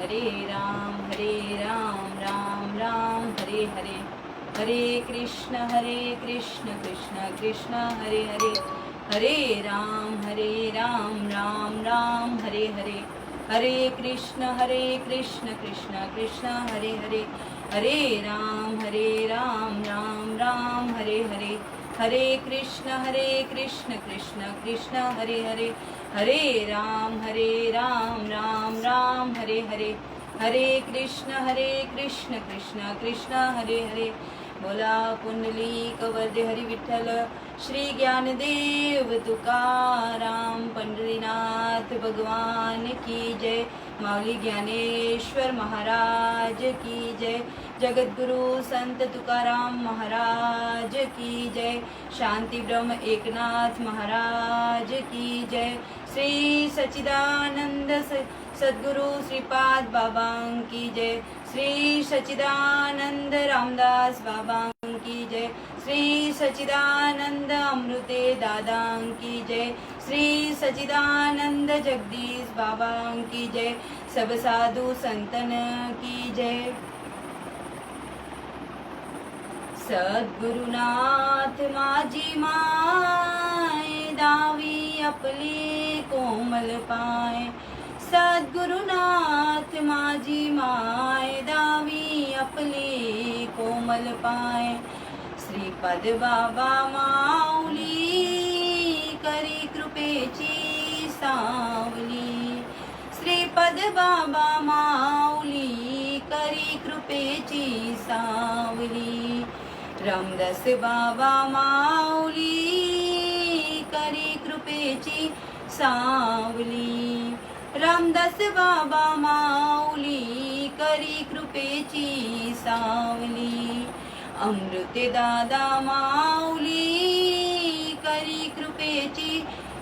हरे राम राम राम हरे हरे, हरे कृष्ण कृष्ण कृष्ण हरे हरे, हरे राम राम राम हरे हरे, हरे कृष्ण कृष्ण कृष्ण हरे हरे, हरे राम राम राम हरे हरे, हरे कृष्ण कृष्ण कृष्ण हरे हरे, हरे राम राम राम हरे हरे, हरे कृष्ण कृष्ण कृष्ण हरे हरे। बोला पुंडलिक वरदे हरी विठ्ठल श्री ज्ञानदेव तुकाराम पंढरीनाथ भगवान की जय, माऊली ज्ञानेश्वर महाराज की जय, जगद्गुरु संत तुकाराम महाराज की जय, शांति ब्रह्म एकनाथ महाराज की जय, श्री सच्चिदानंद सद्गुरु श्रीपाद बाबा की जय, श्री सच्चिदानंद रामदास बाबा की जय, श्री सच्चिदानंद अमृते दादा की जय, श्री सच्चिदानंद जगदीश बाबा की जय, सब साधु संतन की जय। सद्गुरुनाथ माझी माय दावी आपली कोमल पाय, सद्गुरुनाथ माझी माय दावी आपली कोमल पाय, श्रीपद बाबा माऊली करी कृपेची सावली, श्रीपद बाबा माऊली करी कृपेची सावली, रामदास बाबा माऊली करी कृपेची सावली, रामदास बाबा माऊली करी कृपेची सावली, अमृते दादा माऊली करी कृपेची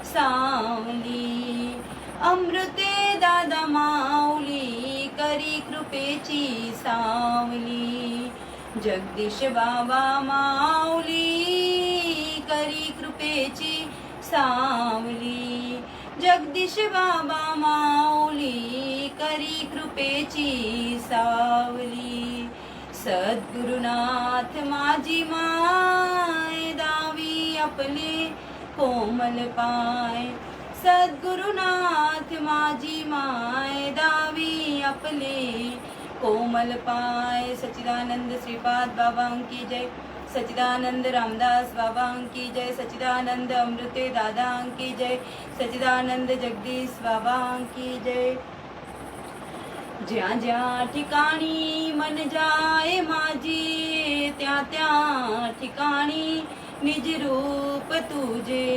सावली, अमृते दादा माऊली करी कृपेची सावली, जगदीश बाबा माऊली करी कृपेची सावली, जगदीश बाबा माऊली करी कृपेची सावली, सद्गुरुनाथ माझी माय दावी आपले कोमल पाय, सद्गुरुनाथ माझी माय दावी आपले कोमल पाय, सच्चिदानंद श्रीपाद बाबा की जय, सच्चिदानंद रामदास बाबा की जय, सच्चिदानंद अमृते दादा की जय, सच्चिदानंद जगदीश बाबा की जय। ज्या ज्या ठिकाणी मन जाय माझी त्या त्या ठिकाणी निज रूप तुझे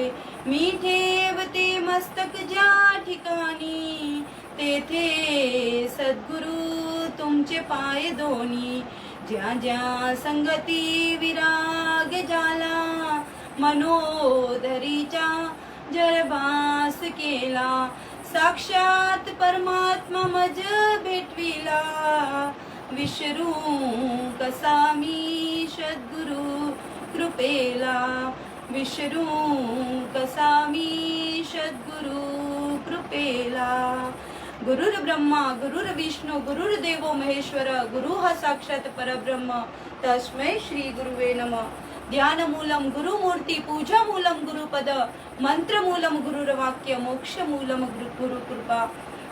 मी ठेवते मस्तक, ज्या ठिकाणी तेथे सद्गुरु तुमचे पाय दोन्ही, ज्या ज्या संगती विराग झाला मनोधरीच्या जरबास केला, साक्षात परमात्मा मज भेटविला, विसरू कसा मी सद्गुरु कृपेला, विसरू कसा मी सद्गुरु कृपेला, गुरुर ब्रह्मा गुरुर विष्णू गुरुर्देवो महेश्वर, गुरु हा साक्षात परब्रह्म तस्मै श्री गुरुवे नमः। ध्यानमूलं गुरुमूर्ती, पूजामूलं गुरुपद, मंत्रमूलं गुरुर्वाक्य, मोक्षमूलं गुरुकृपा,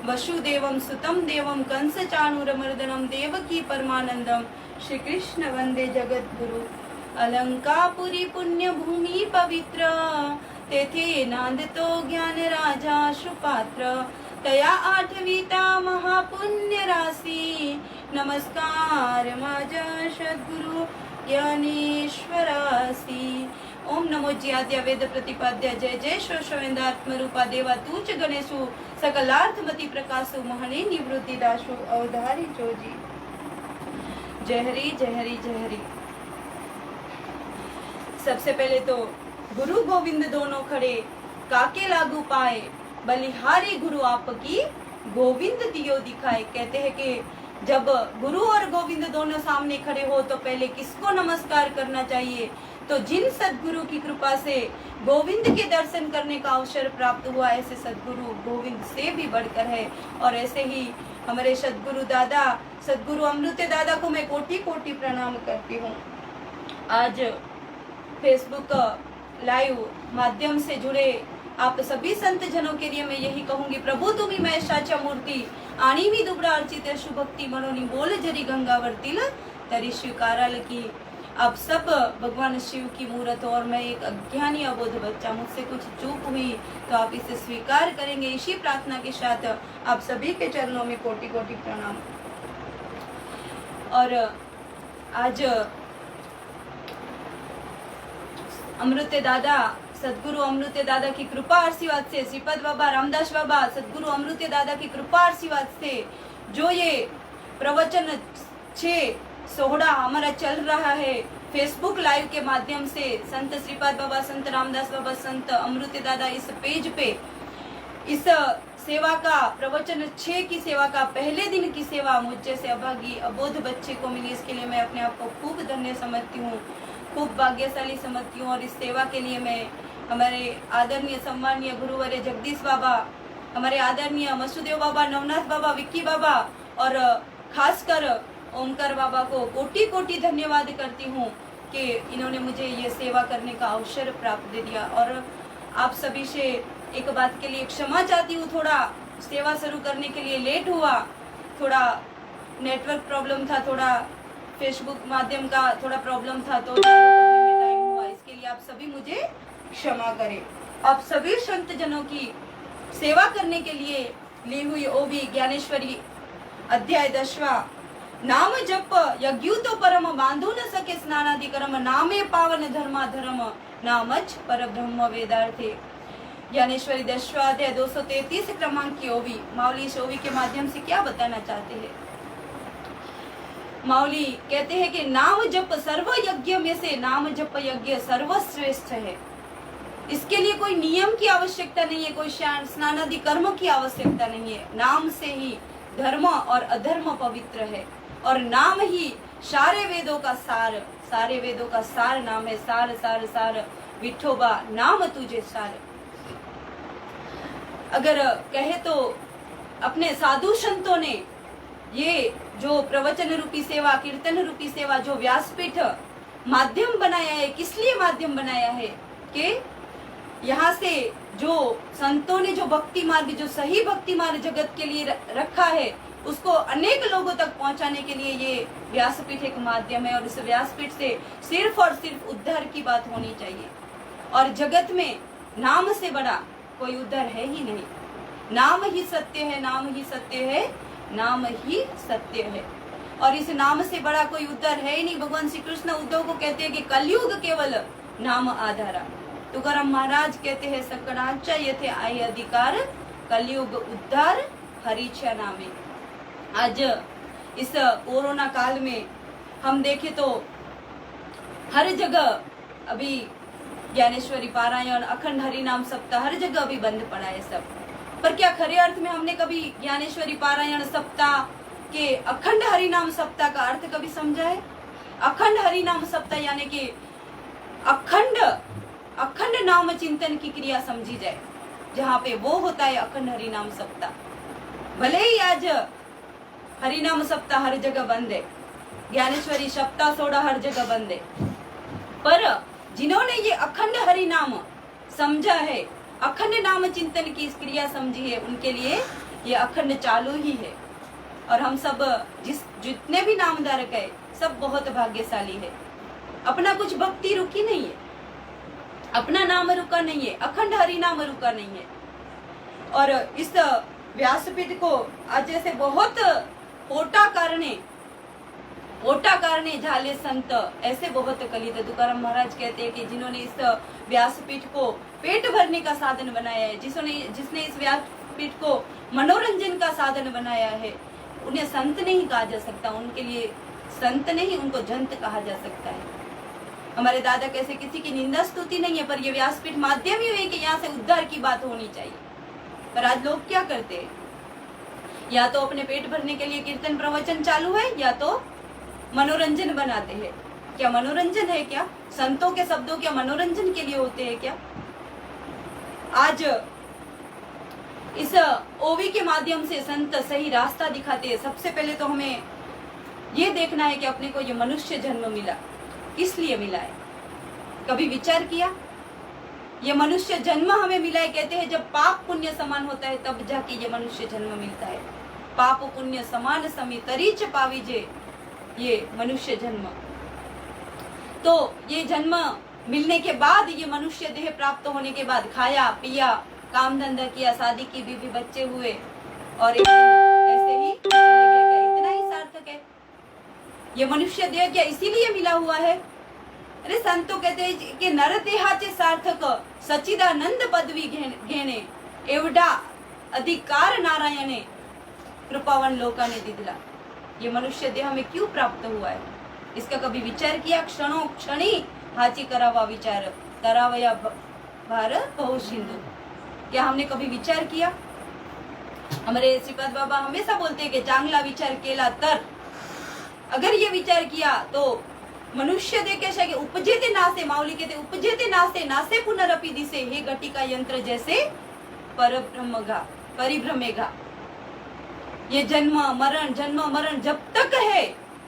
वसुदेवं सुतं देवं कंसचाणूरमर्दनं देवकी परमानंदं, श्रीकृष्ण वंदे जगद्गुरु। अलंकापुरी पुण्यभूमी पवित्र, तेथे नांदतो ज्ञान राजा सुपात्र, तया आठविता महापुण्य राशी, नमस्कार माझ्या सद्गुरु ज्ञानेश्वरासी। ओम नमो ज्याद्या वेद प्रतिपाद्या, जय जय शोषवेंदात्मरूपा देवा तूच गणेशु, सकलार्थमती प्रकाशु महने निवृत्ति दाशु अवधारी जोजी। जय हरि जय हरि जय हरि। सबसे पहले तो गुरु गोविंद दोनों खड़े काके लागू पाए, बलिहारी गुरु आपकी गोविंद दियो दिखाए। कहते हैं कि जब गुरु और गोविंद दोनों सामने खड़े हो तो पहले किसको नमस्कार करना चाहिए? तो जिन सद्गुरु की कृपा से गोविंद के दर्शन करने का अवसर प्राप्त हुआ, ऐसे सद्गुरु गोविंद से भी बढ़कर है। और ऐसे ही हमारे सदगुरु दादा, सदगुरु अमृत दादा को मैं कोटि कोटि प्रणाम करती हूँ। आज फेसबुक लाइव माध्यम से जुड़े आप सभी संत जनों के लिए मैं यही कहूंगी, प्रभु तुम्ही महेशाच्या मूर्ती आणि मी दुबळा अर्चित शुभक्ती म्हणून बोल जरी गंगावरतील तरी स्वीकाराल की। आप सब भगवान शिव की मूर्त हो और मैं एक अज्ञानी अबोध बच्चा, मुझसे कुछ चूक हुई तो आप इसे स्वीकार करेंगे। इसी प्रार्थना के साथ आप सभी के चरणों में कोटि कोटि प्रणाम। और आज अमृत दादा, सदगुरु अमृत दादा की कृपा आशीर्वाद से, श्रीपद बाबा, रामदास बाबा, सदगुरु अमृत दादा की कृपा आशीर्वाद से जो ये प्रवचन 6-16 हमारा चल रहा है फेसबुक लाइव के माध्यम से, संत श्रीपाद बाबा, संत रामदास बाबा, संत अमृत दादा, इस पेज पे इस सेवा का प्रवचन 6 की सेवा का पहले दिन की सेवा मुझ जैसे अभागी अबोध बच्चे को मिली। इसके लिए मैं अपने आप को खूब धन्य समझती हूँ, खूब भाग्यशाली समझती हूँ। और इस सेवा के लिए मैं हमारे आदरणीय सम्मानीय गुरुवर्य जगदीश बाबा, हमारे आदरणीय मसूदेव बाबा, नवनाथ बाबा, विक्की बाबा और खासकर ओमकार बाबा को कोटि कोटि धन्यवाद करती हूँ कि इन्होंने मुझे ये सेवा करने का अवसर प्राप्त दे दिया। और आप सभी से एक बात के लिए क्षमा चाहती हूँ, थोड़ा सेवा शुरू करने के लिए लेट हुआ, थोड़ा नेटवर्क प्रॉब्लम था, थोड़ा फेसबुक माध्यम का थोड़ा प्रॉब्लम था, तो चालू करने में टाइम हुआ। इसके लिए आप सभी मुझे क्षमा करें। आप सभी संत जनों की सेवा करने के लिए ली हुई ओबी ज्ञानेश्वरी अध्याय 10वां, नाम जप यज्ञूतो परम बांधू न सके स्नानादि कर्म, नामे पावन धर्मा धर्म नामच पर ब्रह्म वेदार्थे। ज्ञानेश्वरी 10वां अध्याय 233 क्रमांक की ओवी। माउली इस ओवी के माध्यम से क्या बताना चाहते हैं? माउली कहते हैं कि नाम जप सर्व यज्ञ में से नाम जप यज्ञ सर्वश्रेष्ठ है। इसके लिए कोई नियम की आवश्यकता नहीं है, कोई स्नानादि कर्म की आवश्यकता नहीं है। नाम से ही धर्म और अधर्म पवित्र है और नाम ही सारे वेदों का सार, सारे वेदों का सार नाम है। सार सार सार विठोबा नाम तुझे सार। अगर कहे तो अपने साधु संतों ने ये जो प्रवचन रूपी सेवा, कीर्तन रूपी सेवा, जो व्यासपीठ माध्यम बनाया है, किस लिए माध्यम बनाया है कि यहाँ से जो संतों ने जो भक्ति मार्ग, जो सही भक्ति मार्ग जगत के लिए रखा है, उसको अनेक लोगों तक पहुंचाने के लिए ये व्यासपीठ एक माध्यम है। और इस व्यासपीठ से सिर्फ और सिर्फ उद्धार की बात होनी चाहिए। और जगत में नाम से बड़ा कोई उद्धार है ही नहीं। नाम ही सत्य है, नाम ही सत्य है, नाम ही सत्य है। और इस नाम से बड़ा कोई उद्धार है ही नहीं। भगवान श्री कृष्ण उद्धव को कहते हैं कि कलयुग केवल नाम आधारा। तुकाराम महाराज कहते हैं सकळांच्या येथे आहे अधिकार, कलयुग उद्धार हरीच्या नामे। आज इस कोरोना काल में हम देखें तो हर जगह अभी ज्ञानेश्वरी पारायण, अखंड हरि नाम सप्ताह हर जगह अभी बंद पड़ा है सब। पर क्या खरे अर्थ में हमने कभी ज्ञानेश्वरी पारायण सप्ताह के अखंड हरि नाम सप्ताह का अर्थ कभी समझा है? अखंड हरि नाम सप्ताह यानी कि अखंड नाम चिंतन की क्रिया समझी जाए, जहाँ पे वो होता है अखंड हरि नाम सप्ताह। भले ही आज हरि नाम सप्ताह हर जगह बंद है, ज्ञानेश्वरी सप्ताह 16 हर जगह बंद है, पर जिन्होंने ये अखंड हरि नाम समझा है, अखंड नाम चिंतन की इस क्रिया समझी है, उनके लिए ये अखंड चालू ही है। और हम सब जितने भी नामधारक है सब बहुत भाग्यशाली है। अपना कुछ भक्ति रुकी नहीं है, अपना नाम रुका नहीं है, अखंड हरि नाम रुका नहीं है। और इस व्यासपीठ को आज जैसे बहुत ओटा करने झाले संत, ऐसे बहुत कलित। तुकाराम महाराज कहते हैं कि जिन्होंने इस व्यासपीठ को पेट भरने का साधन बनाया है, जिसने इस व्यासपीठ को मनोरंजन का साधन बनाया है, उन्हें संत नहीं कहा जा सकता। उनके लिए संत नहीं, उनको जंत कहा जा सकता है। हमारे दादा कैसे किसी की निंदा स्तुति नहीं है, पर ये व्यासपीठ माध्यम ही है कि यहाँ से उद्धार की बात होनी चाहिए। पर आज लोग क्या करते हैं? या तो अपने पेट भरने के लिए कीर्तन प्रवचन चालू है, या तो मनोरंजन बनाते हैं। क्या मनोरंजन है? क्या संतों के शब्दों क्या मनोरंजन के लिए होते हैं क्या? आज इस ओवी के माध्यम से संत सही रास्ता दिखाते हैं। सबसे पहले तो हमें ये देखना है कि अपने को ये मनुष्य जन्म मिला, किस लिए मिला है? कभी विचार किया? ये मनुष्य जन्म हमें मिला है, कहते हैं जब पाप पुण्य समान होता है तब जाके ये मनुष्य जन्म मिलता है। पाप पुण्य समान समितरीच पाविजे, ये मनुष्य जन्म। तो ये जन्म मिलने के बाद, ये मनुष्य देह प्राप्त होने के बाद खाया पिया, काम धंधा किया, शादी की, बीवी बच्चे हुए और एक दिन ऐसे ही चले गए। क्या इतना ही सार्थक है? ये मनुष्य देह क्या इसीलिए मिला हुआ है? अरे संतो कहते हैं कि नर देहाचे सार्थक सच्चिदानंद पदवी घेणे एवढा अधिकार नारायणे कृपावन लोकाने दिला। ये मनुष्य देह में क्यों प्राप्त हुआ है? इसका कभी विचार किया? क्षणों क्षणी हाची करावा विचार करावया भार बहु सिंधु। क्या हमने कभी विचार किया? हमारे श्रीपाद बाबा हमेशा बोलते हैं कि चांगला विचार केला तर, अगर ये विचार किया तो मनुष्य दे कैसा कि उपजे ते नासे, माऊली कहते उपजे ते नासे, नासे पुनरपि दिसे, हे घटिका यंत्र जैसे परिभ्रमेगा। ये जन्म मरण जब तक है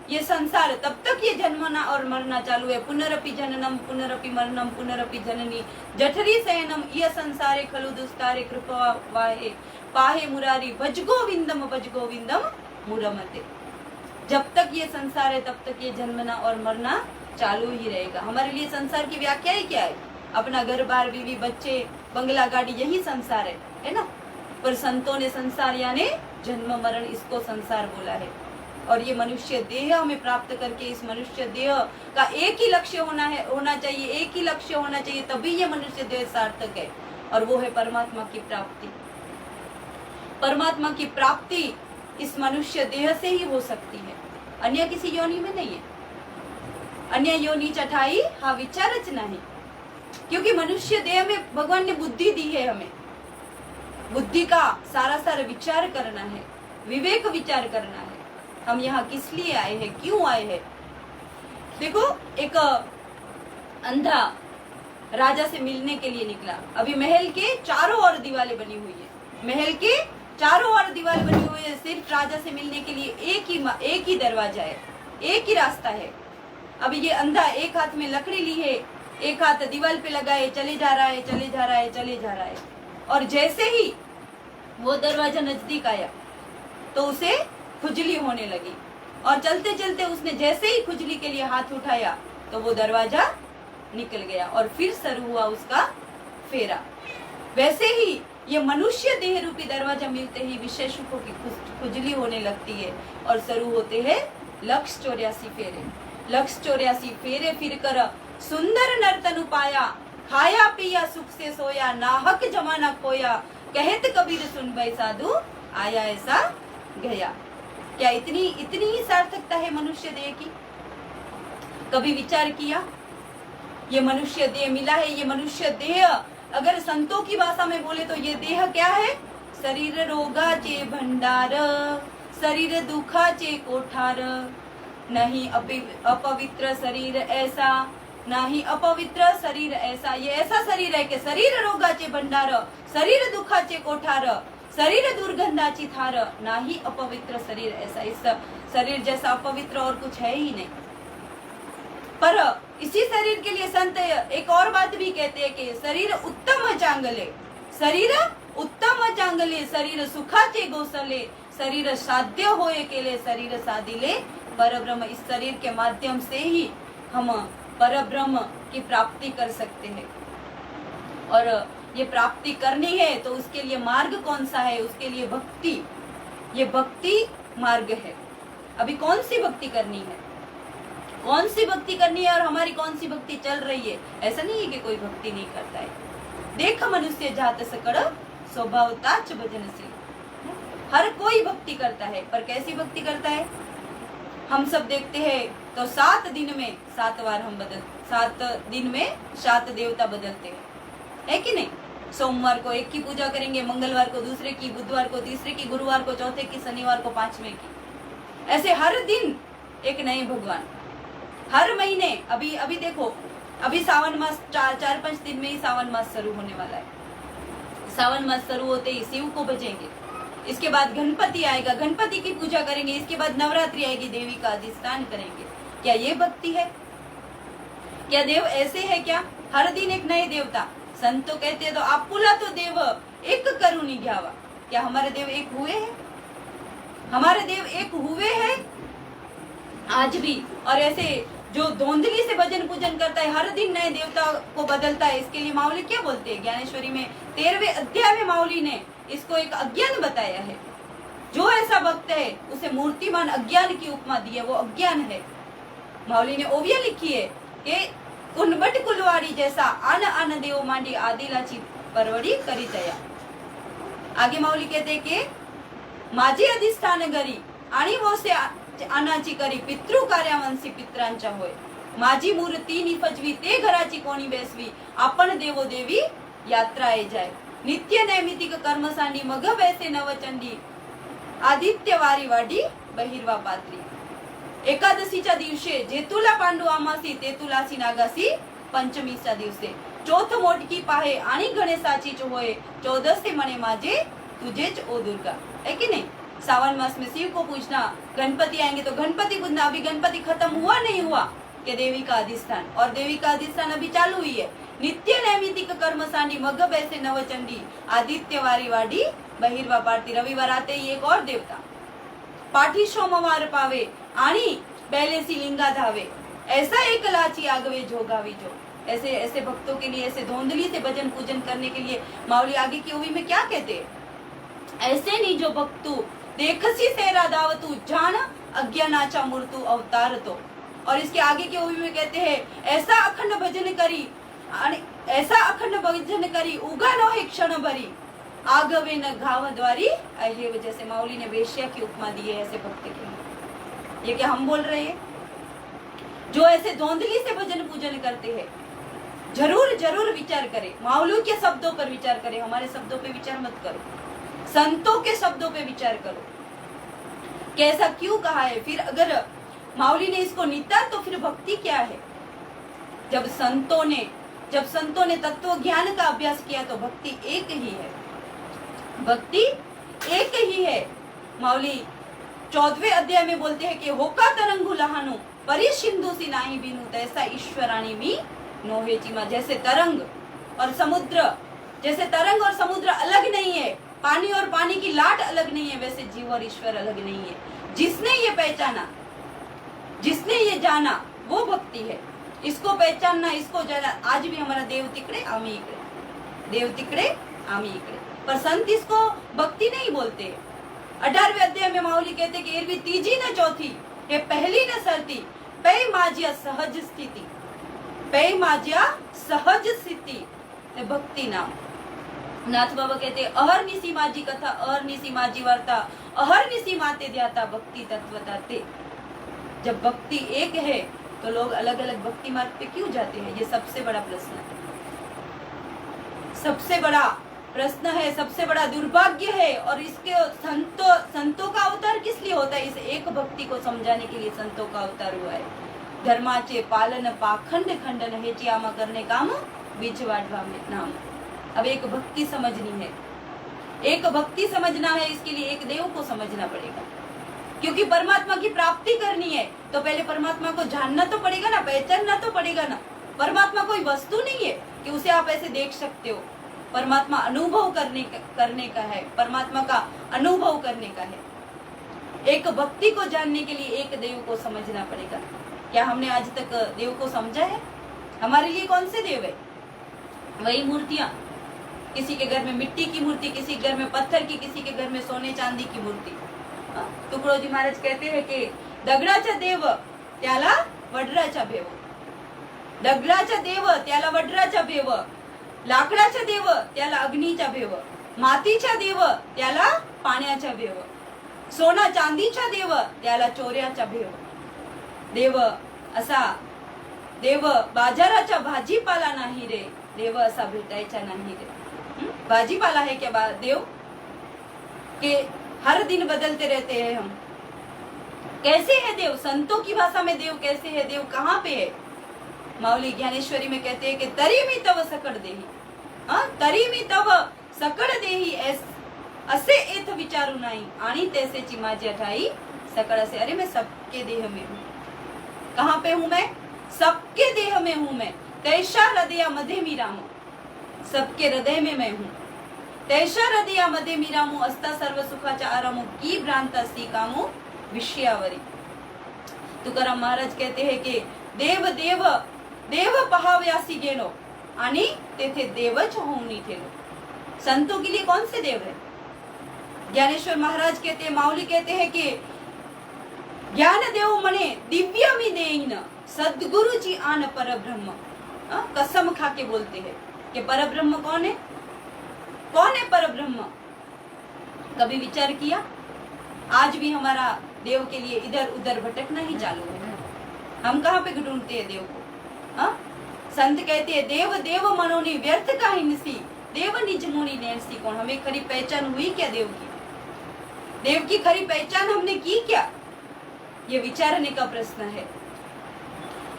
ये संसार, तब तक ये जन्मना और मरना चालू है। पुनरपि जननम पुनरपि मरणम पुनरपि जननी जठरी शयनम ये संसारे खलु दुस्तारे कृपा वाहे पाहे मुरारी भज गोविंदम मुरमते। जब तक ये संसार है तब तक ये जन्मना और मरना चालू ही रहेगा। हमारे लिए संसार की व्याख्या ही क्या है? अपना घर बार, बीवी बच्चे, बंगला गाड़ी, यही संसार है ना? पर संतों ने संसार यानी जन्म मरण, इसको संसार बोला है। और ये मनुष्य देह हमें प्राप्त करके, इस मनुष्य देह का एक ही लक्ष्य होना चाहिए, एक ही लक्ष्य होना चाहिए, तभी ये मनुष्य देह सार्थक है। और वो है परमात्मा की प्राप्ति। परमात्मा की प्राप्ति इस मनुष्य देह से ही हो सकती है, अन्य किसी योनि में नहीं है। अन्य योनि चठाई हाँ विचार रचना है, क्योंकि मनुष्य देह में भगवान ने बुद्धि दी है। हमें बुद्धि का सारा विचार करना है, विवेक विचार करना है। हम यहाँ किस लिए आए हैं, क्यों आए हैं? देखो, एक अंधा राजा से मिलने के लिए निकला। अभी महल के चारों ओर दीवारें बनी हुई है, महल के चारों ओर दीवारें बनी हुई है। सिर्फ राजा से मिलने के लिए एक ही दरवाजा है, एक ही रास्ता है। अभी ये अंधा एक हाथ में लकड़ी ली है, एक हाथ दीवार पे लगाए, चले जा रहा है। और जैसे ही वो दरवाजा नजदीक आया तो उसे खुजली होने लगी, और चलते चलते उसने जैसे ही खुजली के लिए हाथ उठाया तो वो दरवाजा निकल गया और फिर शुरू हुआ उसका फेरा। वैसे ही ये मनुष्य देह रूपी दरवाजा मिलते ही विषय सुखों की खुजली होने लगती है और शुरू होते हैं 184 फेरे। 184 फेरे फिर कर सुंदर नर्तन पाया, खाया पिया सुख से सोया, नाहक जमाना खोया, कहत कबीर सुन भाई साधु आया ऐसा गया। क्या इतनी ही सार्थकता है मनुष्य देह की? कभी विचार किया? ये मनुष्य देह मिला है। ये मनुष्य देह अगर संतों की भाषा में बोले तो ये देह क्या है? शरीर रोगाचे भंडार, शरीर दुखाचे कोठार, नहीं अपवित्र शरीर ऐसा, नाही अपवित्र शरीर ऐसा। ये ऐसा शरीर है कि शरीर रोगाचे भंडार, शरीर दुखाचे कोठार, शरीर दुर्गंधाची थार, नाही अपवित्र शरीर ऐसा। इस शरीर जैसा अपवित्र और कुछ है ही नहीं। पर इसी शरीर के लिए संत एक और बात भी कहते हैं कि शरीर उत्तम चांगले, शरीर उत्तम चांगले, शरीर सुखाचे गोसले, शरीर साध्य होए केले, शरीर साधिले परब्रह्म। इस शरीर के माध्यम से ही हम परब्रह्म की प्राप्ति कर सकते हैं। और ये प्राप्ति करनी है तो उसके लिए मार्ग कौन सा है? उसके लिए भक्ति, ये भक्ति मार्ग है। अभी कौन सी भक्ति करनी है, कौन सी भक्ति करनी है और हमारी कौन सी भक्ति चल रही है? ऐसा नहीं है कि कोई भक्ति नहीं करता है। देख मनुष्य जात सकड़ स्वभाव ताच भजनशील, हर कोई भक्ति करता है, पर कैसी भक्ति करता है? हम सब देखते हैं तो 7 दिन में 7 बार हम 7 दिन में 7 देवता बदलते हैं, है कि नहीं? सोमवार को एक की पूजा करेंगे, मंगलवार को दूसरे की, बुधवार को तीसरे की, गुरुवार को चौथे की, शनिवार को 5वें की। ऐसे हर दिन एक नए भगवान, हर महीने। अभी देखो, अभी सावन मास 4-5 दिन में ही सावन मास शुरू होने वाला है। सावन मास शुरू होते ही शिव को भजेंगे, इसके बाद गणपति आएगा, गणपति की पूजा करेंगे, इसके बाद नवरात्रि आएगी, देवी का अधिष्ठान करेंगे। क्या ये भक्ति है? क्या देव ऐसे है क्या? हर दिन एक नए देवता। संत तो कहते हैं तो आपुला तो देव एक करुणी घ्यावा। क्या हमारे देव एक हुए हैं? हमारे देव एक हुए हैं आज भी। और ऐसे जो धोंधली से भजन पूजन करता है, हर दिन नए देवता को बदलता है, इसके लिए माऊली क्या बोलते हैं? ज्ञानेश्वरी में 13वें अध्याय में माऊली ने इसको एक अज्ञान बताया है। जो ऐसा भक्त है उसे मूर्तिमान अज्ञान की उपमा दी है, वो अज्ञान है। माऊली ने ओविया लिखी है कि कुनबट कुलवाड़ी जैसा आन आन देव मांडी आदिलाची परवड़ी करी तया। आगे माऊली कहते हैं कि माझी अधिष्ठान गरी आणि वोसे अनाची करी पितृ कार्यावंशी पित्रांच्या होय। माझी मूर्ती निफजवी ते घराची कोणी बेसवी आपण देवो देवी यात्राए जाय। नित्य नैमितिक कर्मसांडी मग बैसे नवचंडी आदित्य वारी वाडी बहिर्वा पात्री। एकादशीच्या दिवशी जेतुला पांडू आमासी तेतुलासी नागासी पंचमीच्या दिवसे चौथ मोटकी पाहे आणि गणेशाचीच होय। 14 मणे माझे तुझेच ओ दुर्गा। है कि नहीं? सावन मास में शिव को पूछना, गणपति आएंगे तो गणपति पूछना। अभी गणपति खत्म हुआ नहीं हुआ कि देवी का अधिष्ठान, और देवी का अधिष्ठान अभी चालू हुई है। नित्य नैमितिक कर्म सांडी मग बैसे नवचंडी आदित्यवारी वाडी बहिर्वा पारती। रविवार आते ही एक और देवता पाठी सोमवार पावे आणि बैलेसी लिंगा धावे। ऐसा एक लाची आगवे जोगावी जो। ऐसे ऐसे भक्तों के लिए, ऐसे धोंधली से भजन पूजन करने के लिए माऊली आगे की ओवी में क्या कहते हैं? ऐसे नहीं जो भक्तू देखसी सेरा दावतू जान अज्ञानाचा मूर्तु अवतार तो। और इसके आगे के ओवी में कहते हैं ऐसा अखंड भजन करी, ऐसा अखंड भजन करी उगा नो है क्षण भरी आगवे न घाव द्वारी अहेव। जैसे माऊली ने वेश्या की उपमा दी है ऐसे भक्त के लिए। ये क्या हम बोल रहे हैं? जो ऐसे धोंधली से भजन पूजन करते हैं, जरूर जरूर विचार करें, माऊली के शब्दों पर विचार करें। हमारे शब्दों पे विचार मत करो, संतों के शब्दों पे विचार करो। कैसा क्यों कहा है? फिर अगर माऊली ने इसको नीता तो फिर भक्ति क्या है? जब संतों ने तत्व ज्ञान का अभ्यास किया तो भक्ति एक ही है, भक्ति एक ही है। माऊली 14वें अध्याय में बोलते हैं कि होका तरंगु लहानु परि सिंधु सी नाही बिनु तैसा ईश्वराणी मी नोहेची मा। जैसे तरंग और समुद्र, जैसे तरंग और समुद्र अलग नहीं है, पानी और पानी की लाट अलग नहीं है, वैसे जीव और ईश्वर अलग नहीं है। जिसने ये पहचाना, जिसने ये जाना, वो भक्ति है। इसको पहचानना, इसको जाना। आज भी हमारा देव तिकड़े आमी इकड़े, देव तिकड़े आमी इकड़े, पर संत इसको भक्ति नहीं बोलते। 18वें अध्याय में माऊली कहते कि एरवी तीजी न चौथी ये पहली न सरती पै माजिया सहज स्थिति, पै माजिया सहज स्थिति भक्ति नाम। नाथ बाबा कहते अहरनिशी माझी कथा, अहरनिशी माझी वार्ता, अहरनिशी माते ध्याता भक्ति तत्वता ते। जब भक्ति एक है तो लोग अलग अलग भक्ति मार्ग पे क्यों जाते हैं? ये सबसे बड़ा प्रश्न है, सबसे बड़ा प्रश्न है, सबसे बड़ा दुर्भाग्य है। और इसके संतों का अवतार किस लिए होता है? इस एक भक्ति को समझाने के लिए संतों का अवतार हुआ है। धर्माचे पालन पाखंड खंडन हेची आमा करने काम बीच वाढवा में नाम। अब एक भक्ति समझनी है, एक भक्ति समझना है, इसके लिए एक देव को समझना पड़ेगा। क्योंकि परमात्मा की प्राप्ति करनी है तो पहले परमात्मा को जानना तो पड़ेगा ना, पहचानना तो पड़ेगा ना। परमात्मा कोई वस्तु नहीं है कि उसे आप ऐसे देख सकते हो। परमात्मा अनुभव करने का है, परमात्मा का अनुभव करने का है। एक भक्ति को जानने के लिए एक देव को समझना पड़ेगा। क्या हमने आज तक देव को समझा है? हमारे लिए कौन से देव है? वही मूर्तियां, किसी के घर में मिट्टी की मूर्ति, किसी के घर में पत्थर की, किसी के घर में सोने चांदी की मूर्ति। तुकडोजी महाराज कहते हैं कि दगडाचा देव त्याला वडराचा भेव, दगडाचा देव त्याला वडराचा भेव, लाकडाचा देव त्याला अग्नीचा भेव, मातीचा देव त्याला पाण्याचा भेव, सोना चांदीचा देव त्याला चोऱ्याचा भेव। देव असा, देव बाजाराचा भाजीपाला नाही रे, देव असा भेटायचा नाही रे। भाजीपाला है क्या देव? के हर दिन बदलते रहते हैं हम। कैसे है देव? संतों की भाषा में देव कैसे है? देव कहाँ पे है? माऊली ज्ञानेश्वरी में कहते हैं कि तरी मी तव सकड़ देही, तरी मी तव सकळ देही असे एथ विचारू नाही आणि तैसेची माझी अठाई सकळ असे। अरे मैं सबके देह में हूँ। कहाँ पे हूँ मैं? सबके देह में हूँ मैं। तैसा हृदय मध्ये मी रामो, सबके हृदय में मैं हूँ। तैसा हृदय मध्ये मी रामो, असता सर्व सुखाचा आरामो, की भ्रांत असती कामो विषयावरी। तुकाराम महाराज कहते हैं कि देव देव देव पहाव्यासी गेलो आणि तेथे देवच होऊन ठेलो। संतों के लिए कौन से देव है? ज्ञानेश्वर महाराज कहते हैं, माऊली कहते हैं कि ज्ञान देव मने दिव्य मी देईन, सदगुरु जी आन पर ब्रह्म। कसम खा के बोलते हैं कि पर ब्रह्म कौन है? कौन है पर ब्रह्म? कभी विचार किया? आज भी हमारा देव के लिए इधर उधर भटकना ही चालू है। हम कहाँ पे ढूंढते हैं देव को? संत कहते हैं देव देव मनोनी व्यर्थ का हिंसी, देव निज मुनि नैसी कौन। हमें खरी पहचान हुई क्या देव की? देव की खरी पहचान हमने की क्या? ये विचारने का प्रश्न है।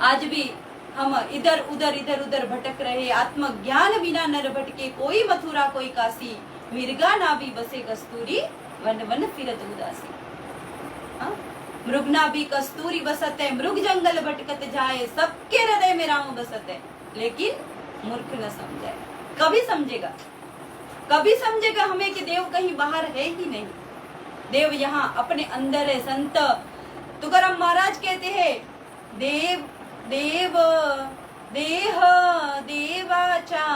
आज भी हम इधर उधर भटक रहे। आत्मज्ञान बिना नर भटके, कोई मथुरा कोई काशी, मिर्गा नाभि बसे कस्तूरी, वन वन फिरत उदासी। मृग नाभि कस्तूरी बसत है, मृग जंगल भटकत जाए, सबके हृदय में राम बसत है, लेकिन मूर्ख न समझे। कभी समझेगा? कभी समझेगा हमें कि देव कहीं बाहर है ही नहीं, देव यहाँ अपने अंदर है। संत तुकाराम महाराज कहते हैं देव देव देह देवाचा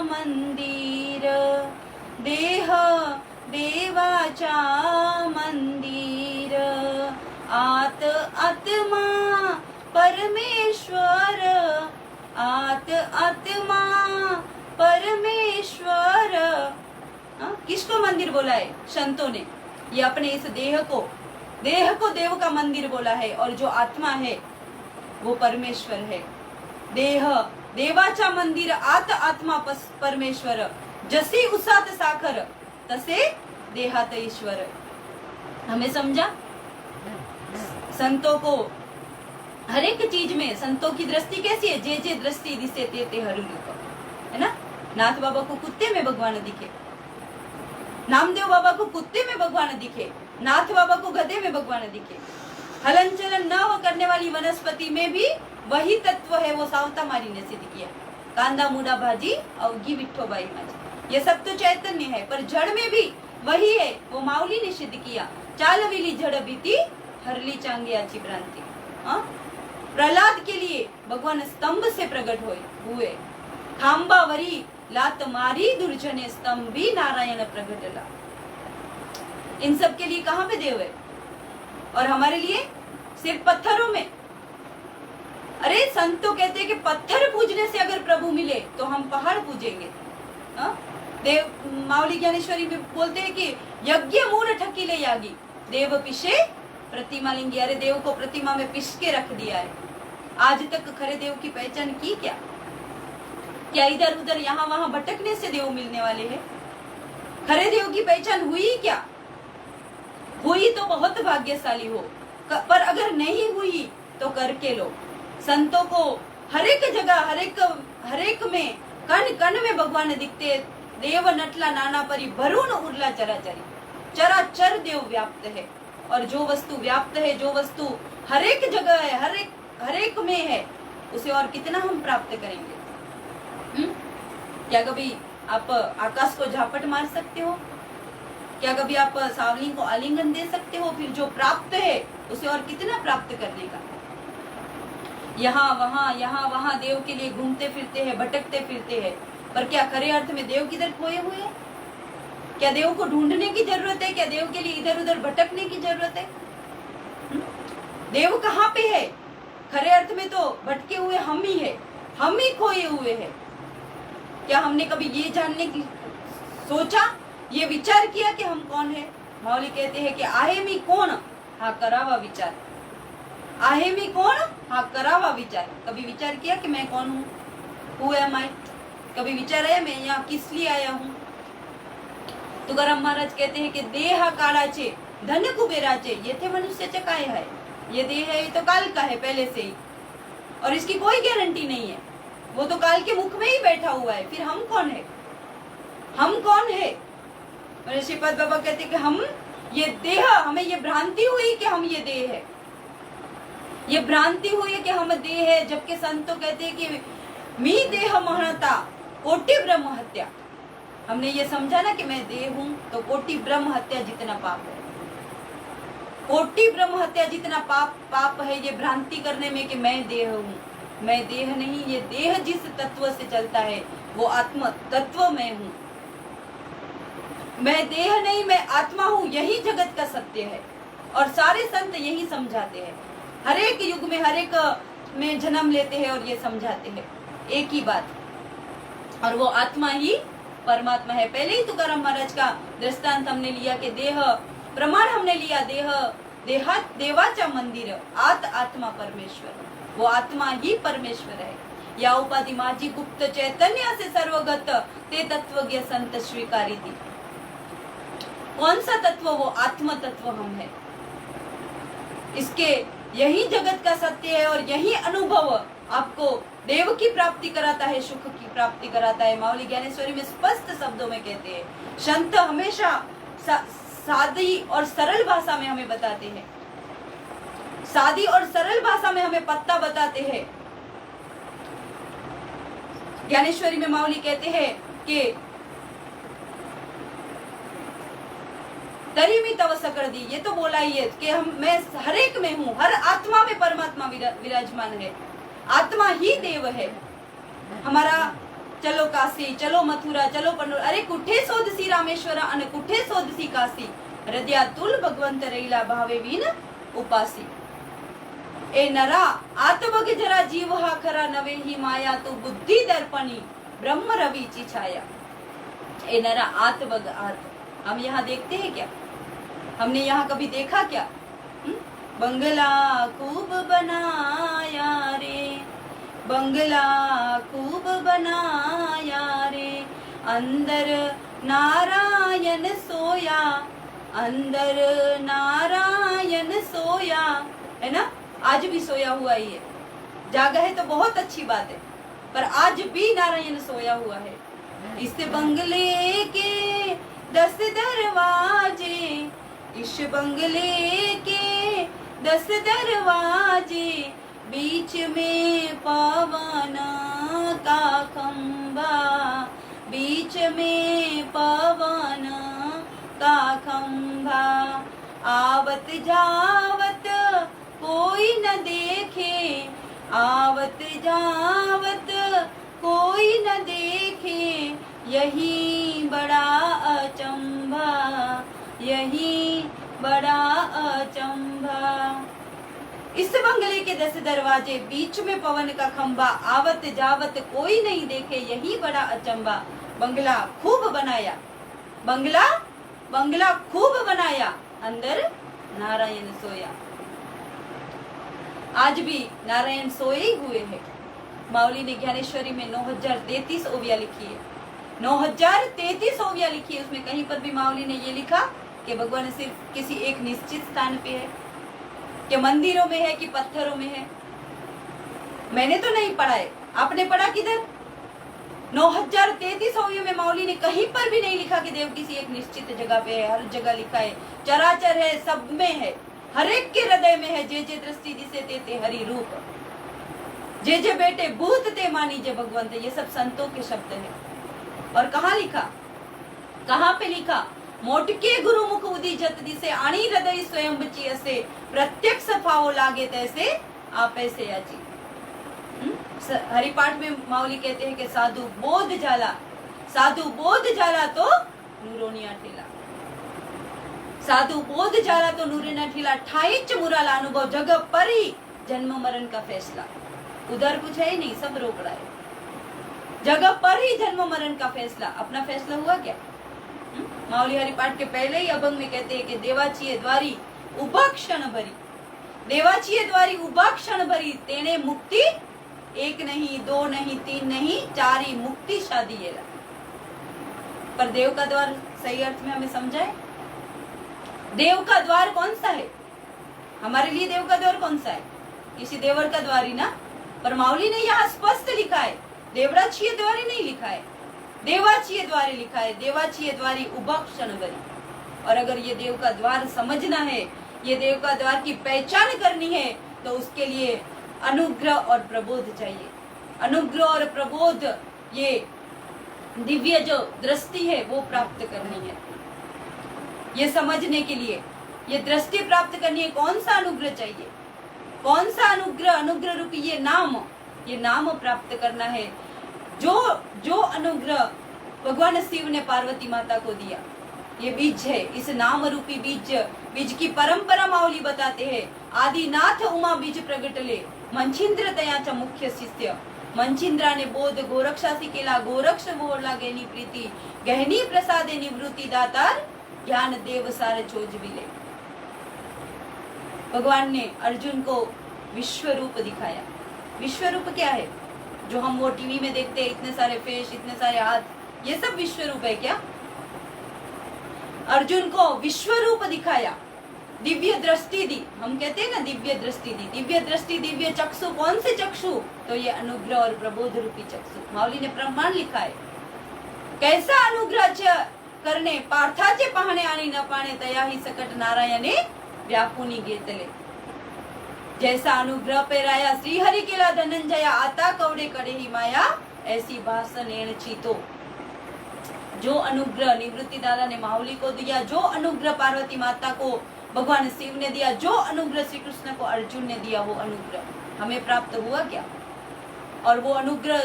मंदिर, देह देवाचा मंदिर, आत आत्मा परमेश्वर, आत आत्मा परमेश्वर। किसको मंदिर बोला है संतों ने? ये अपने इस देह को देव का मंदिर बोला है, और जो आत्मा है वो परमेश्वर है। देह देवाचा मंदिर, आत आत्मा परमेश्वर, जसी उसात साखर तसे देहात ईश्वर। हमें समझा? संतों को हर एक चीज में संतों की दृष्टि कैसी है? जे जे दृष्टि दिसे ते ते हरि रूप, है ना। नाथ बाबा को कुत्ते में भगवान दिखे, नामदेव बाबा को कुत्ते में भगवान दिखे, नाथ बाबा को गधे में भगवान दिखे। हलन चलन न करने वाली वनस्पति में भी वही तत्व है, वो सावता मारी ने सिद्ध किया। कांदा मुड़ा भाजी अवगी विठो बाई माजी, ये सब तो चैतन्य है, पर जड़ में भी वही है, वो माउली ने सिद्ध किया। चालविली जड़ बीती हरली चांगियाची भ्रांति। प्रहलाद के लिए भगवान स्तंभ से प्रकट हुए। खांबावरी लात मारी दुर्जने स्तंभी नारायण प्रगटला। इन सब के लिए कहाँ पे देव है? और हमारे लिए सिर्फ पत्थरों में। अरे संत तो कहते हैं कि पत्थर पूजने से अगर प्रभु मिले तो हम पहाड़ पूजेंगे। देव माउली ज्ञानेश्वरी में बोलते हैं कि यज्ञ मूल ठकीले यागी, देव पिशे प्रतिमा लिंगी। अरे देव को प्रतिमा में पिस के रख दिया है। आज तक खरे देव की पहचान की क्या? क्या इधर उधर यहाँ वहां भटकने से देव मिलने वाले हैं? खरे देव की पहचान हुई क्या? हुई तो बहुत भाग्यशाली हो, पर अगर नहीं हुई तो करके लो। संतों को हर एक जगह हर एक में कण कण में भगवान दिखते। देव नटला नाना परी, भरून उरला चराचरी, चराचर देव व्याप्त है। और जो वस्तु व्याप्त है, जो वस्तु हर एक जगह है, हर एक में है, उसे और कितना हम प्राप्त करेंगे? क्या कभी आप आकाश को झापट मार सकते हो? क्या कभी आप सावली को आलिंगन दे सकते हो? फिर जो प्राप्त है उसे और कितना प्राप्त करने का? यहाँ वहाँ देव के लिए घूमते फिरते हैं, भटकते फिरते हैं, पर क्या खरे अर्थ में देव किधर खोए हुए हैं? क्या देव को ढूंढने की जरूरत है? क्या देव के लिए इधर उधर भटकने की जरूरत है? देव कहाँ पे है? खरे अर्थ में तो भटके हुए हम ही है, हम ही खोए हुए हैं। क्या हमने कभी ये जानने की सोचा, ये विचार किया कि हम कौन है? माऊली कहते हैं कि आहे मी कोण हा करावा विचार, आहे मी कोण हा करावा विचार। कभी विचार किया कि मैं कौन हूँ? हु एम आई? कभी विचार आया मैं यहाँ किस लिए आया हूँ? तुकाराम महाराज कहते हैं कि देह काळाचे धन कुबेराचे, येथे मनुष्याचे काय है? ये देह है, ये तो काल का है पहले से ही, और इसकी कोई गारंटी नहीं है। वो तो काल के मुख में ही बैठा हुआ है। फिर हम कौन है? हम कौन है? श्रीपद बाबा कहते कि हम ये देह, हमें ये भ्रांति हुई कि हम ये देह है, ये भ्रांति हुई है कि हम देह है। जबकि संत तो कहते हैं कि मी देह महता कोटि ब्रह्म हत्या। हमने ये समझा ना कि मैं देह हूं, तो कोटि ब्रह्म हत्या जितना पाप है, कोटि ब्रह्म हत्या जितना पाप है ये भ्रांति करने में कि मैं देह हूं। मैं देह नहीं, ये देह जिस तत्व से चलता है वो आत्म तत्व मैं हूं। मैं देह नहीं, मैं आत्मा हूं, यही जगत का सत्य है। और सारे संत यही समझाते हैं, हर एक युग में हर एक में जन्म लेते हैं और ये समझाते हैं एक ही बात, और वो आत्मा ही परमात्मा है। पहले ही तुकाराम महाराज का दृष्टांत हमने लिया कि देह प्रमाण हमने लिया, देहात देवाचा मंदिर, आत्मा परमेश्वर, वो आत्मा ही परमेश्वर है। या उपाधि माझी गुप्त चैतन्य से सर्वगत ते तत्वज्ञ संत स्वीकारी थी। कौन सा तत्व? वो आत्म तत्व हम है। इसके यही जगत का सत्य है और यही अनुभव आपको देव की प्राप्ति कराता है, सुख की प्राप्ति कराता है। मावली ज्ञानेश्वरी में स्पष्ट शब्दों में कहते हैं, संत हमेशा सादी और सरल भाषा में हमें बताते हैं, सादी और सरल भाषा में हमें पत्ता बताते हैं। ज्ञानेश्वरी में मावली कहते हैं कि तरी मी तव कर दी, ये तो बोला ही है कि मैं हर एक में हूँ, हर आत्मा में परमात्मा विराजमान है, आत्मा ही देव है हमारा। चलो काशी, चलो मथुरा, चलो पंडोर, अरे कुठे सोदसी रामेश्वरा अन कुठे सोदसी काशी, हृदया तुल भगवंत रैला भावे वीन उपासी। ए नरा आत्मग जरा जीव हा खरा, नवे ही माया तो बुद्धि दर्पणी ब्रह्म रवि ची छाया। ए नरा आत्मग हम यहाँ देखते हैं क्या? हमने यहाँ कभी देखा क्या? बंगला खूब बनाया रे, बंगला खूब बनाया रे, अंदर नारायण सोया, अंदर नारायण सोया, है ना? आज भी सोया हुआ ही है। जागा है तो बहुत अच्छी बात है, पर आज भी नारायण सोया हुआ है। इस बंगले के 10 दरवाजे, इस बंगले के 10 दरवाजे, बीच में पवन का खंभा, बीच में पवन का खंभा, आवत जावत कोई न देखे, आवत जावत कोई न देखे, यही बड़ा अचंभा, यही बड़ा अचंभा। इस बंगले के 10 दरवाजे, बीच में पवन का खंभा, आवत जावत कोई नहीं देखे, यही बड़ा अचंभा। बंगला खूब बनाया, बंगला खूब बनाया, अंदर नारायण सोया। आज भी नारायण सोए ही हुए हैं। मावली ने ज्ञानेश्वरी में 9033 ओविया लिखी है, 9033 ओविया लिखी है। उसमें कहीं पर भी मावली ने ये लिखा कि भगवान सिर्फ किसी एक निश्चित स्थान पे है, कि मंदिरों में है कि पत्थरों में है। मैंने तो नहीं पढ़ा है, आपने पढ़ा किधर? 9033 ओविया में मावली ने कहीं पर भी नहीं लिखा कि देव किसी एक निश्चित जगह पे है। हर जगह लिखा है चराचर है, सब में है, हर एक के हृदय में है। जे जे दृष्टि दिसे ते हरि रूप, जे जे बेटे भूत ते मानी जे भगवंत। ये सब संतों के शब्द है। और कहाँ लिखा, कहाँ पे लिखा? मोटके गुरु मुख उदी जत दिसे, आणी हृदय स्वयं बची असे, प्रत्यक्ष फावो लागे तैसे आप ऐसे आजी। हरिपाठ में मावली कहते हैं कि साधु बोध जाला, साधु बोध जाला तो नूरोनिया ठेला, साधु बोध जाला तो नूरोनिया ठेला, ठाइच मुराला अनुभव, जगह पर ही जन्म मरण का फैसला। उधर कुछ है ही नहीं, सब रोकड़ा है। जगह पर ही जन्म मरण का फैसला। अपना फैसला हुआ क्या? मावली हरिपाठ के पहले ही अभंग में कहते हैं कि देवाचीय द्वारी उभा क्षण भरी, देवाचीय द्वारी उभा क्षण भरी, तेने मुक्ति एक नहीं, दो नहीं, तीन नहीं, चारी मुक्ति शादी येला। पर देव का द्वार सही अर्थ में हमें समझाए, देव का द्वार कौन सा है? हमारे लिए देव का द्वार कौन सा है? किसी देवर का द्वार ही ना। पर मावली ने यहाँ स्पष्ट लिखा है, देवराज द्वार ही नहीं लिखा है। देवाचीय द्वारे लिखा है, देवाचीय द्वारी उभा क्षण भरी। और अगर ये देव का द्वार समझना है, ये देव का द्वार की पहचान करनी है, तो उसके लिए अनुग्रह और प्रबोध चाहिए। अनुग्रह और प्रबोध, ये दिव्य जो दृष्टि है वो प्राप्त करनी है। ये समझने के लिए ये दृष्टि प्राप्त करनी है। कौन सा अनुग्रह चाहिए, कौन सा अनुग्रह, अनुग्रह रूपी ये नाम प्राप्त करना है। जो अनुग्रह भगवान शिव ने पार्वती माता को दिया, ये बीज है। इस नाम रूपी बीज की परंपरा माऊली बताते हैं। आदिनाथ उमा बीज प्रगटले, मंचिंद्र तयाचा मुख्य शिष्य। मंचिंद्राने बोध गोरक्षासी केला, गोरक्ष बोला गहनी प्रीति, गहनी प्रसादे निवृत्ति दातार, ज्ञान देव सार चोज बिले। भगवान ने अर्जुन को विश्व रूप दिखाया। विश्व रूप क्या है? जो हम वो टीवी में देखते हैं, इतने सारे फेस, इतने सारे हाथ, ये सब विश्व रूप है क्या? अर्जुन को विश्व रूप दिखाया, दिव्य दृष्टि दी। हम कहते हैं ना दिव्य दृष्टि दी, दिव्य दृष्टि, दिव्य चक्षु। कौन से चक्षु? तो ये अनुग्रह और प्रबोध रूपी चक्षु। माऊली ने प्रमाण लिखा है। कैसा अनुग्रह करने पार्थाचे पाहणे आणि न पाहणे, तया ही सकट नारायणे व्यापुनी घेतले। जैसा अनुग्रह पेराया श्री हरि केला धनंजया, आता कवडे करे ही माया, ऐसी भाषण चीतो। जो अनुग्रह निवृत्ति दादा ने माहुली को दिया, जो अनुग्रह पार्वती माता को भगवान शिव ने दिया, जो अनुग्रह श्री कृष्ण को अर्जुन ने दिया, वो अनुग्रह हमें प्राप्त हुआ क्या? और वो अनुग्रह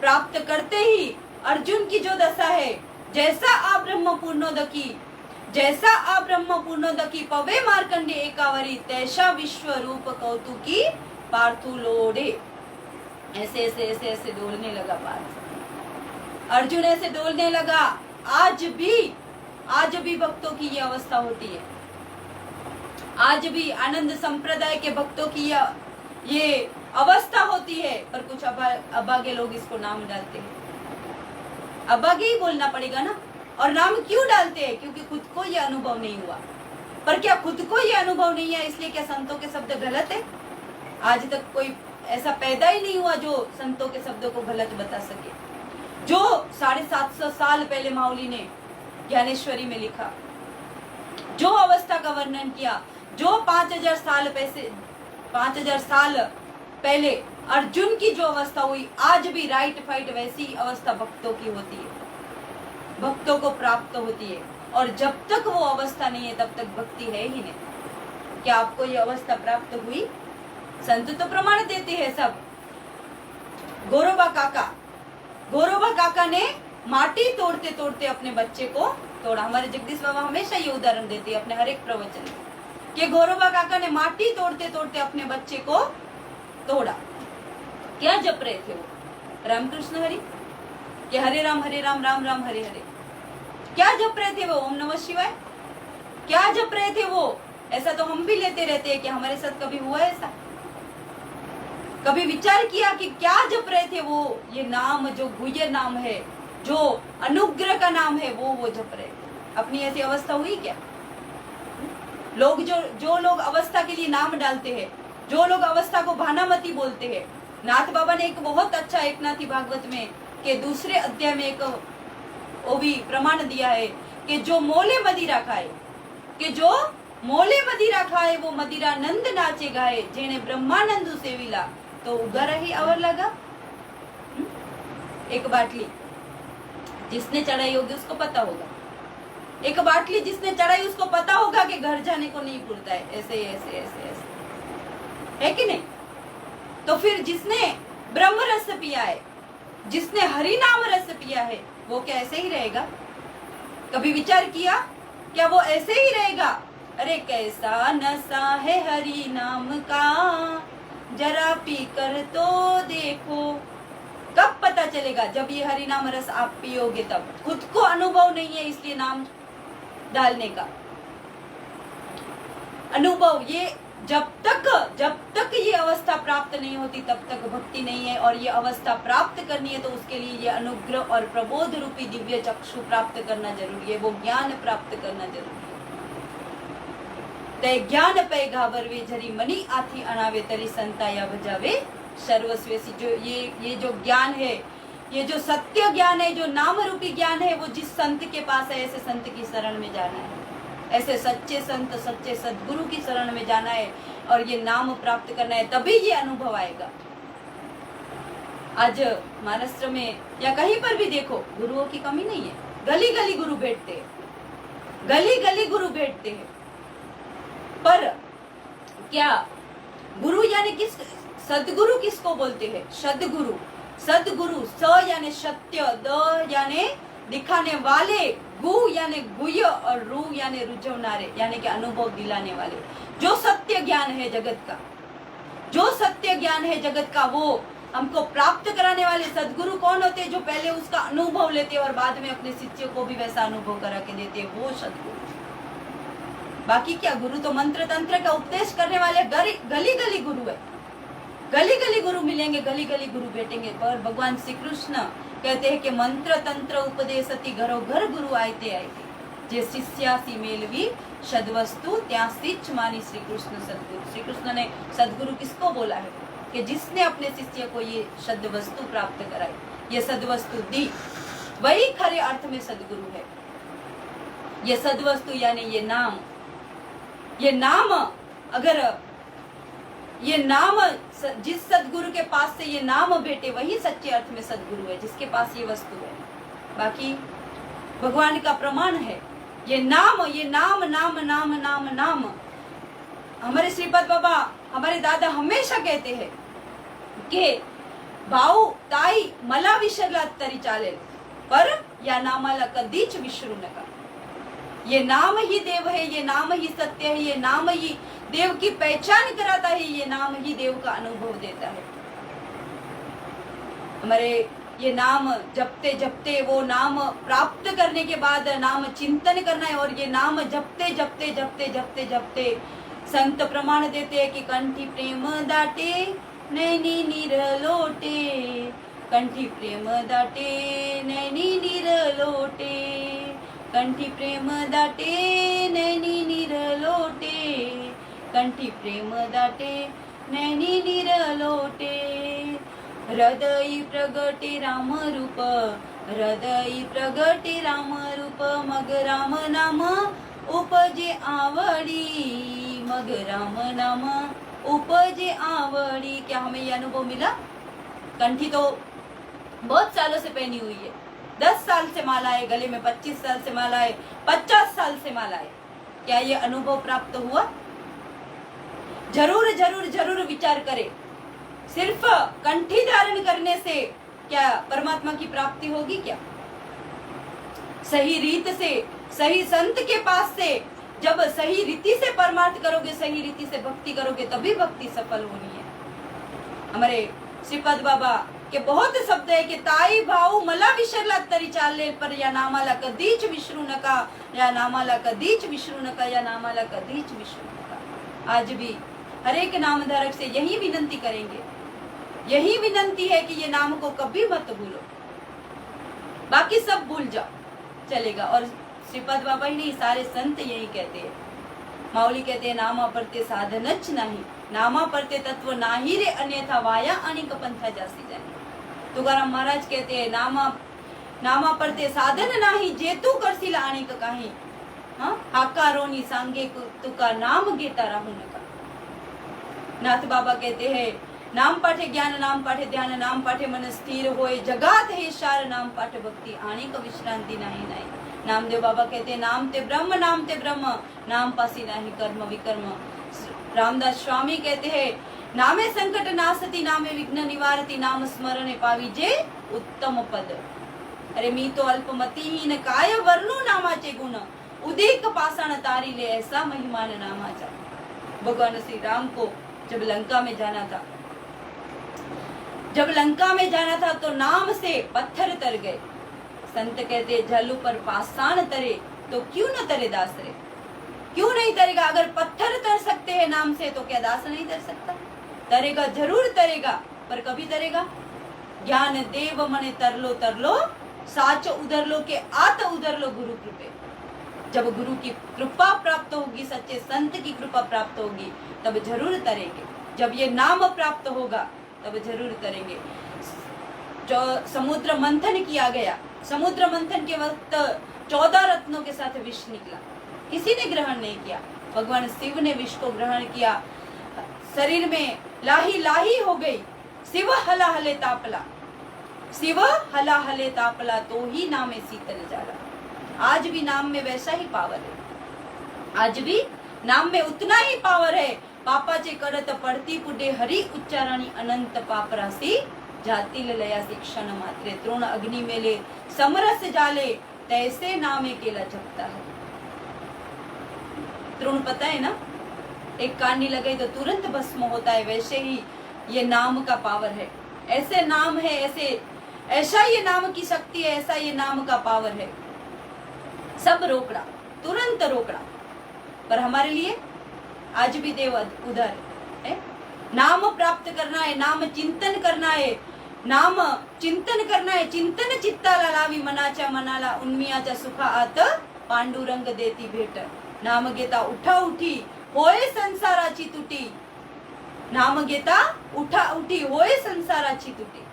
प्राप्त करते ही अर्जुन की जो दशा है, जैसा आ ब्रह्म पूर्णोदकी, जैसा आ ब्रह्म पूर्णोदकी पवे मार्कंडे एकावरी, तैसा विश्व रूप कौतुकी पार्थु लोडे। ऐसे ऐसे ऐसे ऐसे डोलने लगा पार्थ। अर्जुन ऐसे डोलने लगा। आज भी भक्तों की ये अवस्था होती है। आज भी आनंद संप्रदाय के भक्तों की ये अवस्था होती है। पर कुछ अभागे लोग इसको नाम डालते हैं। अभागे ही बोलना पड़ेगा ना। और नाम क्यों डालते हैं? क्योंकि खुद को ये अनुभव नहीं हुआ। पर क्या खुद को ये अनुभव नहीं है इसलिए क्या संतों के शब्द गलत है? आज तक कोई ऐसा पैदा ही नहीं हुआ जो संतों के शब्दों को गलत बता सके। जो 750 साल पहले माऊली ने ज्ञानेश्वरी में लिखा, जो अवस्था का वर्णन किया, जो 5000 साल पहले अर्जुन की जो अवस्था हुई, आज भी राइट फाइट वैसी अवस्था भक्तों की होती है, भक्तों को प्राप्त होती है। और जब तक वो अवस्था नहीं है तब तक भक्ति है ही नहीं। क्या आपको ये अवस्था प्राप्त हुई? संत तो प्रमाण देते हैं सब। गौरबा काका ने माटी तोड़ते तोड़ते अपने बच्चे को तोड़ा। हमारे जगदीश बाबा हमेशा ये उदाहरण देते हैं अपने हर एक प्रवचन में कि गौरबा काका ने माटी तोड़ते तोड़ते अपने बच्चे को तोड़ा। क्या जप रहे थे वो? रामकृष्ण हरि कि हरे राम राम राम हरे हरे? क्या जप रहे थे वो? ओम नमः शिवाय? क्या जप रहे थे वो? ऐसा तो हम भी लेते रहते हैं। कि हमारे साथ कभी हुआ ऐसा? कभी विचार किया कि क्या जप रहे थे वो? ये नाम जो गुह्य नाम है, जो अनुग्रह का नाम है, वो जप रहे थे। अपनी ऐसी अवस्था हुई क्या? लोग जो लोग अवस्था के लिए नाम डालते हैं, जो लोग अवस्था को भानामती बोलते हैं। नाथ बाबा ने एक बहुत अच्छा एकनाथी भागवत में के दूसरे अध्याय में एक वो भी प्रमाण दिया है कि जो मोले मदिरा खाए, कि जो मोले मदिरा खाए वो मदिरा नंद नाचे गाए, जेने ब्रह्मानंद सेविला तो उगा रही अवर लगा। एक बाटली जिसने चढ़ाई होगी उसको पता होगा। एक बाटली जिसने चढ़ाई उसको पता होगा कि घर जाने को नहीं पुरता है। ऐसे ऐसे ऐसे ऐसे है कि नहीं? तो फिर जिसने ब्रह्म रस पिया है, जिसने हरि नाम रस पिया है, वो क्या ऐसे ही रहेगा? कभी विचार किया क्या वो ऐसे ही रहेगा? अरे कैसा नशा है हरि नाम का, जरा पी कर तो देखो। कब पता चलेगा? जब ये हरि नाम रस आप पियोगे तब। खुद को अनुभव नहीं है इसलिए नाम डालने का अनुभव। ये जब तक ये अवस्था प्राप्त नहीं होती तब तक भक्ति नहीं है। और ये अवस्था प्राप्त करनी है तो उसके लिए ये अनुग्रह और प्रबोध रूपी दिव्य चक्षु प्राप्त करना जरूरी है। वो ज्ञान प्राप्त करना जरूरी है। ते ज्ञान पे घाबरवे झरी मनी आथी अनावे तरी संताया बजावे सर्वस्वेसी। जो ये जो ज्ञान है, ये जो सत्य ज्ञान है, जो नाम रूपी ज्ञान है, वो जिस संत के पास है, ऐसे संत की शरण में जाना है, ऐसे सच्चे संत, सच्चे सदगुरु की शरण में जाना है और ये नाम प्राप्त करना है, तभी ये अनुभव आएगा। आज महाराष्ट्र में या कहीं पर भी देखो, गुरुओं की कमी नहीं है, गली गली गुरु बैठते हैं, गली गली गुरु बैठते हैं। पर क्या गुरु यानी किस, सदगुरु किसको बोलते हैं? सदगुरु। सदगुरु, स यानी सत्य, द यानी दिखाने वाले, गु यानी गुह्य और रु यानी रुझवनारे, यानी कि अनुभव दिलाने वाले। जो सत्य ज्ञान है जगत का, जो सत्य ज्ञान है जगत का, वो हमको प्राप्त कराने वाले सदगुरु कौन होते हैं? जो पहले उसका अनुभव लेते और बाद में अपने शिष्य को भी वैसा अनुभव करा के देते, वो सदगुरु। बाकी क्या, गुरु तो मंत्र तंत्र का उपदेश करने वाले गली गली गुरु है, गली गली गुरु मिलेंगे, गली गली गुरु बैठेंगे। पर भगवान श्री कृष्ण कहते हैं कि मंत्र तंत्र उपदेशति घरो घर गुरु आयते आयते, जे शिष्यासी मेलवी सदवस्तु त्यासीच मानी श्री कृष्ण सदगुरु। श्री कृष्ण ने सदगुरु किसको बोला है? कि जिसने अपने शिष्य को ये सदवस्तु प्राप्त कराई, ये सदवस्तु दी, वही खरे अर्थ में सदगुरु है। ये सदवस्तु यानी ये नाम, ये नाम, अगर ये नाम जिस सदगुरु के पास से ये नाम बेटे, वही सच्चे अर्थ में सदगुरु है, जिसके पास ये वस्तु है। बाकी भगवान का प्रमाण है ये नाम, ये नाम नाम नाम नाम नाम। हमारे श्रीपद बाबा, हमारे दादा हमेशा कहते हैं कि भाऊ ताई मला विसरला तरी चालेल, पर या नामाला कधीच विसरू नका। ये नाम ही देव है, ये नाम ही सत्य है, ये नाम ही देव की पहचान कराता है, ये नाम ही देव का अनुभव देता है। हमारे ये नाम जपते जपते, वो नाम प्राप्त करने के बाद नाम चिंतन करना है, और ये नाम जपते जपते जपते जपते जपते संत प्रमाण देते हैं कि कंठी प्रेम दाटे नैनी नीर लोटे, कंठी प्रेम दाटे नैनी नीर लोटे, कंठी प्रेम दाटे नैनी नीर लोटे, कंठी प्रेम दाटे नैनी नीर लोटे। हृदय प्रगटे राम रूप, हृदय प्रगटे राम रूप, मग राम नाम उपजे आवडी, मग राम नाम उपजे आवडी। क्या हमें ये अनुभव मिला? कंठी तो बहुत सालों से पहनी हुई है, 10 साल से माला है गले में, 25 साल से माला है, 50 साल से माला है। क्या ये अनुभव प्राप्त हुआ? जरूर जरूर जरूर विचार करें। सिर्फ कंठी धारण करने से क्या परमात्मा की प्राप्ति होगी? क्या सही रीत से, सही संत के पास से जब सही रीति से परमार्थ करोगे, सही रीति से भक्ति करोगे, तभी भक्ति सफल होनी है। हमारे श्रीपद बाबा के बहुत शब्द है कि ताई भाऊ मला विसरला तरी चालेल, पर या नामाला कधीच विसरू नका, या नामाला कधीच विसरू नका, या नामाला कधीच विसरू नका। आज भी हर एक नामधारक से यही विनंती करेंगे, यही विनंती है कि ये नाम को कभी मत भूलो, बाकी सब भूल जाओ, चलेगा। और श्रीपद बाबा ही नहीं, सारे संत यही कहते हैं। माऊली कहते हैं नामा परते साधनच नाही, नामा परते तत्व नाही रे, अन्यथा वाया अनेक पंथा जासी जाने। तुकाराम महाराज कहते हैं नामा परते साधन नाही, जे तू करशील अनेक काही, हाकारोनी सांगे तुका नाम घेता राहू नका। नाथ बाबा कहते हैं नाम पाठे ज्ञान, नाम पाठे ध्यान, नाम पाठे मन स्थिर होए, जगात हे सार, नाम पाठे भक्ती अनेक विश्रांती नाही नाही। नामदेव बाबा कहते हैं नाम ते ब्रह्म, नाम ते ब्रह्म, नाम पासी नाही कर्म विकर्म। रामदास स्वामी कहते हैं नामे संकट नासती, नामे विघ्न निवारती, नाम स्मरणे पावी जे उत्तम पद। अरे मी तो अल्पमतीहीन, काय वर्णू नामाचे गुण, उदिक पाषाण तारी ले, ऐसा महिमान नामाचा। भगवान श्री राम को जब लंका में जाना था, जब लंका में जाना था तो नाम से पत्थर तर गए। संत कहते जल पर पाषाण तरे तो क्यों न तरे दास रे, क्यों नहीं तरेगा? अगर पत्थर तर सकते हैं नाम से, तो क्या दास नहीं तर सकता? तरेगा, जरूर तरेगा, पर कभी तरेगा? ज्ञान देव मने तरलो तरलो, साच उधर लो के आत उधर लो गुरु कृपे। जब गुरु की कृपा प्राप्त होगी, सच्चे संत की कृपा प्राप्त होगी, तब जरूर तरेंगे। जब ये नाम प्राप्त होगा तब जरूर तरेंगे। जो समुद्र मंथन किया गया, समुद्र मंथन के वक्त 14 रत्नों के साथ विष निकला, किसी ने ग्रहण नहीं किया, भगवान शिव ने विष को ग्रहण किया, शरीर में लाही लाही हो गई, शिव हला हले तापला, शिव हला हले तापला, तो ही नाम में शीतल जाला। आज भी नाम में वैसा ही पावर है, आज भी नाम में उतना ही पावर है। पापाचे करत पड़ती पुडे हरि उच्चारणी अनंत पाप राशि जाति लयासी क्षण मात्रे, तृण अग्नि मेले समरस जाले, तैसे नामे केला जपता है। तृण पता है ना, एक कांडी लगाई तो तुरंत भस्म होता है, वैसे ही ये नाम का पावर है। ऐसे नाम है, ऐसा ये नाम की शक्ति है, ऐसा ये नाम का पावर है, सब रोकड़ा, तुरंत रोकड़ा। पर हमारे लिए आज भी देव उधर है। नाम प्राप्त करना है, नाम चिंतन करना है, नाम चिंतन करना है। चिंतन चित्ता लावी मनाचा मनाला उन्मियाचा सुखा आत पांडुरंग देती भेट, नाम घेता उठा उठी होय संसाराची तुटी, नाम घेता उठा उठी होय संसाराची तुटी,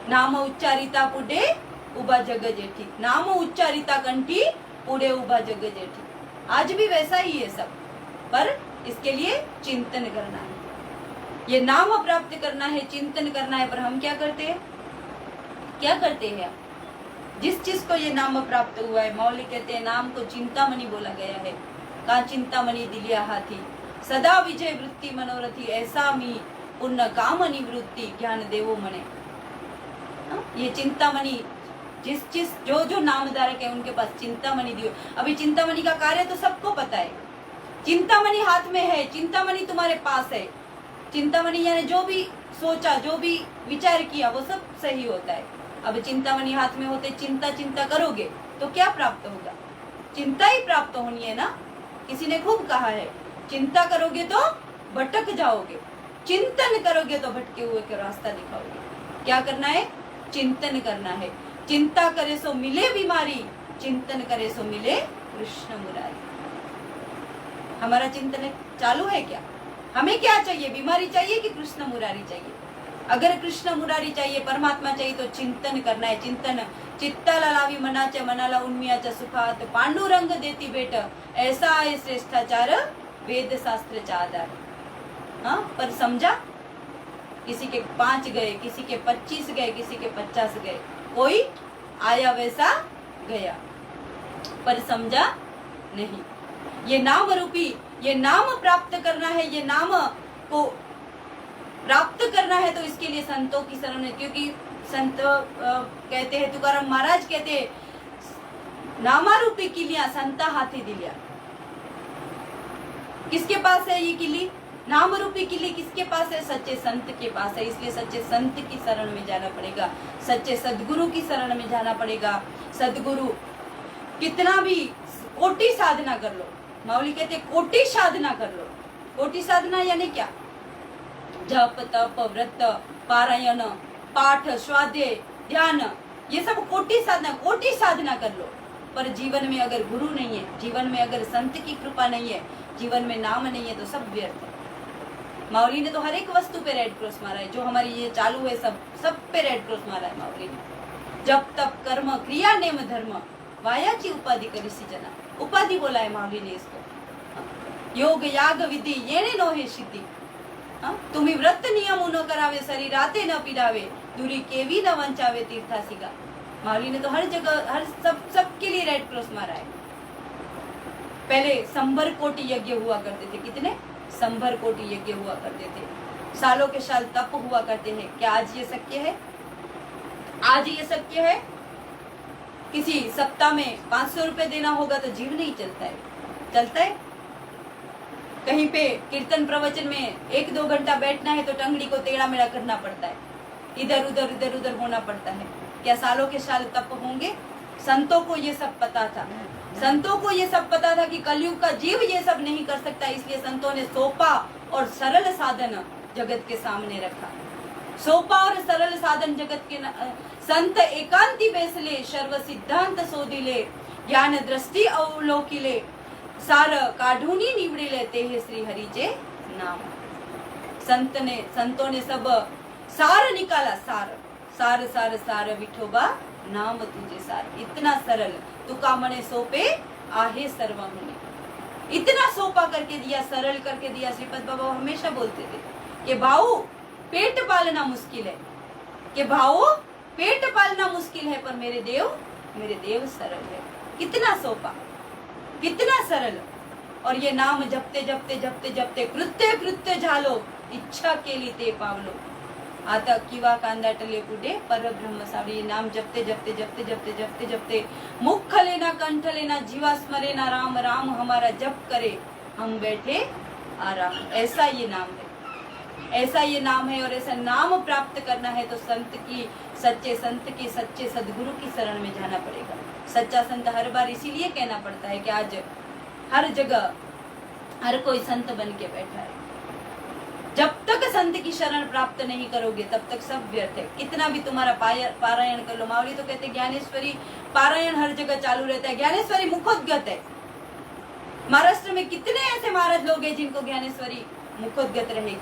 नाम उच्चारिता पुढे उभा जग जेठी, नाम उच्चारिता कंठी पुढे उभा जग जेठी। आज भी वैसा ही है सब, पर इसके लिए चिंतन करना है, ये नाम प्राप्त करना है, चिंतन करना है। पर हम क्या करते हैं, क्या करते हैं? जिस चीज को ये नाम प्राप्त हुआ है, मौली कहते हैं नाम को चिंतामणि बोला गया है। का चिंतामणि दिलिया हाथी, सदा विजय वृत्ति मनोरथी, ऐसा मी पुण्य काम निवृत्ति ज्ञान देवो मने। ये चिंतामणि जिस जो नामधारक है उनके पास चिंतामणि दियो। अभी चिंतामणि का कार्य तो सबको पता है, चिंतामणि हाथ में है, चिंतामणि तुम्हारे पास है। चिंतामणि यानी जो भी सोचा, जो भी विचार किया वो सब सही होता है। अब चिंतामणि हाथ में होते, चिंता करोगे तो क्या प्राप्त होगा? चिंता ही प्राप्त होनी है ना। किसी ने खूब कहा है, चिंता करोगे तो भटक जाओगे, चिंतन करोगे तो भटके हुए का रास्ता दिखाओगे। क्या करना है? चिंतन करना है। चिंता करे सो मिले बीमारी, चिंतन करे सो मिले कृष्ण मुरारी। हमारा चिंतन चालू है क्या? हमें क्या चाहिए? बीमारी चाहिए कि कृष्ण मुरारी चाहिए? अगर कृष्ण मुरारी चाहिए, परमात्मा चाहिए, तो चिंतन करना है। चिंतन चित्ताला लावी मनाच्या मनाला उन्मियाच्या सुखात, पांडुरंग देती भेट, ऐसा है श्रेष्ठाचार वेद शास्त्र चा आधार। हाँ, पर समझा? किसी के 5 गए, किसी के 25 गए, किसी के 50 गए, कोई आया वैसा गया, पर समझा नहीं। ये नाम रूपी, ये नाम प्राप्त करना है, ये नाम को प्राप्त करना है तो इसके लिए संतों की शरण है। क्योंकि संत कहते हैं, तुकाराम महाराज कहते हैं, नामारूपी किलियां संता हाथी दिलिया। किसके पास है ये किली? नाम रूपी किली किसके पास है? सच्चे संत के पास है। इसलिए सच्चे संत की शरण में जाना पड़ेगा, सच्चे सदगुरु की शरण में जाना पड़ेगा। सदगुरु कितना भी कोटि साधना कर लो, माऊली कहते कोटि साधना कर लो। कोटि साधना यानी क्या? जप तप व्रत पारायण पाठ स्वाध्याय ध्यान, ये सब कोटि साधना कर लो। पर जीवन में अगर गुरु नहीं है, जीवन में अगर संत की कृपा नहीं है, जीवन में नाम नहीं है, तो सब व्यर्थ है। माऊली ने तो हर एक वस्तु पे रेड क्रॉस मारा है। जो हमारी ये चालू है सब पे रेड क्रॉस मारा है माऊली ने। जब तप कर्म क्रिया नेम धर्म वायाची उपाधि करिसी जना, उपाधि बोला है माऊली ने इसको। योग याग विधि येने नो है सिद्धि। तुम्ही व्रत नियम न करावे, शरीराते न पीड़ावे, दूरी केवी न वंचावे तीर्थासिगा। माऊली ने तो हर जगह हर सब के लिए रेड क्रॉस मारा है। पहले 100 कोटि यज्ञ हुआ करते थे। कितने? 100 कोटि यज्ञ हुआ करते थे। सालों के साल तप हुआ करते हैं। क्या आज ये शक्य है? आज ये शक्य है? किसी सप्ताह में 500 रुपए देना होगा तो जीव नहीं चलता है। चलता है? कहीं पे कीर्तन प्रवचन में 1-2 घंटा बैठना है तो टंगड़ी को टेढ़ा मेढ़ा करना पड़ता है, इधर उधर होना पड़ता है। क्या सालों के साल तप होंगे? संतों को ये सब पता था। संतों को ये सब पता था कि कलयुग का जीव ये सब नहीं कर सकता, इसलिए संतों ने सोपा और सरल साधन जगत के सामने रखा। सोपा और सरल साधन जगत के संत एकांती बेसले, सर्व सिद्धांत शोधिले, ज्ञान दृष्टि अवलोकिले, सार काढूनी निवडे लेते हैं श्री हरीचे नाम। संतों ने सब सार निकाला। सार सार सार विठोबा नाम तुझे सार। इतना सरल तुका मने सोपे आहे सर्व मुनि। इतना सोपा करके दिया, सरल करके दिया। श्रीपद बाबा हमेशा बोलते थे कि भाऊ पेट पालना मुश्किल है, कि भाऊ पेट पालना मुश्किल है, पर मेरे देव सरल है। कितना सोपा, कितना सरल। और ये नाम जपते जपते जपते जपते कृत्य कृत्य झालो, इच्छा केली ते पावलो। आता किवा कांदा टले पुढे परब्रह्म सावली। ये नाम जपते जपते जपते जपते जपते जपते मुख लेना कंठ लेना, जीवा स्मरे ना राम राम, हमारा जप करे हम बैठे आराम। ऐसा ये नाम है, ऐसा ये नाम है। और ऐसा नाम प्राप्त करना है तो संत की, सच्चे संत की, सच्चे सदगुरु की शरण में जाना पड़ेगा। सच्चा संत हर बार इसीलिए कहना पड़ता है कि आज हर जगह हर कोई संत बन के बैठा है। जब तक संत की शरण प्राप्त नहीं करोगे तब तक सब व्यर्थ है। कितना भी तुम्हारा पारायण कर लो। मावली तो कहते ज्ञानेश्वरी पारायण हर जगह चालू रहता है। ज्ञानेश्वरी मुखोद्गत है। महाराष्ट्र में कितने ऐसे महाराज लोग हैं जिनको ज्ञानेश्वरी मुखोद्गत रहेगी,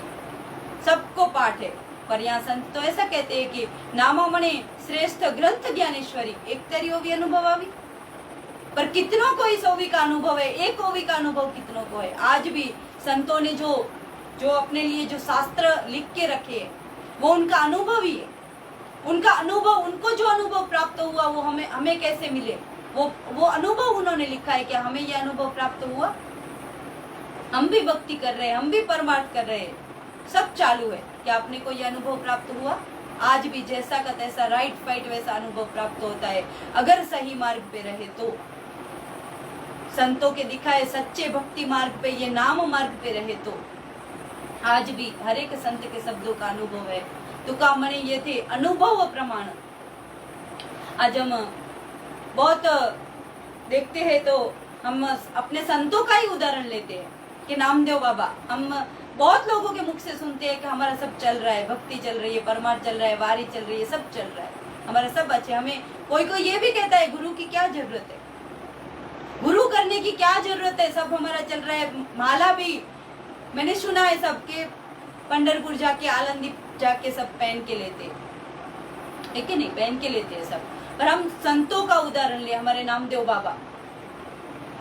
सबको पाठ है। पर यहाँ संत तो ऐसा कहते हैं कि नामो मणे श्रेष्ठ ग्रंथ ज्ञानेश्वरी, एक तरी भी अनुभव आवी। पर कितनों को इस ओवी का अनुभव है, एक ओवी का अनुभव कितनों को है। आज भी संतों ने जो अपने लिए जो शास्त्र लिख के रखे हैं वो उनका अनुभव ही है। उनका अनुभव, उनको जो अनुभव प्राप्त हुआ वो हमें कैसे मिले, वो अनुभव उन्होंने लिखा है कि हमें ये अनुभव प्राप्त हुआ। हम भी भक्ति कर रहे हैं, हम भी परमार्थ कर रहे हैं, सब चालू है। क्या आपने को ये अनुभव प्राप्त हुआ? आज भी जैसा का तैसा राइट फाइट वैसा अनुभव प्राप्त होता है अगर सही मार्ग पे रहे तो। संतों के दिखाए सच्चे भक्ति मार्ग पे, ये नाम मार्ग पे रहे तो आज भी हर एक संत के शब्दों का अनुभव है। तुका मने ये थे अनुभव प्रमाण। आज हम बहुत देखते हैं तो हम अपने संतों का ही उदाहरण लेते हैं कि नामदेव बाबा, हम बहुत लोगों के मुख से सुनते हैं कि हमारा सब चल रहा है, भक्ति चल रही है, परमार्थ चल रहा है, वारी चल रही है, सब चल रहा है, हमारा सब अच्छे। हमें कोई कोई ये भी कहता है गुरु की क्या जरूरत है, गुरु करने की क्या जरूरत है, सब हमारा चल रहा है। माला भी मैंने सुना है सबके पंढरपुर जाके, आलंदी जाके सब पहन के लेते, है कि नहीं, पहन के लेते हैं सब। पर हम संतों का उदाहरण ले, हमारे नामदेव बाबा,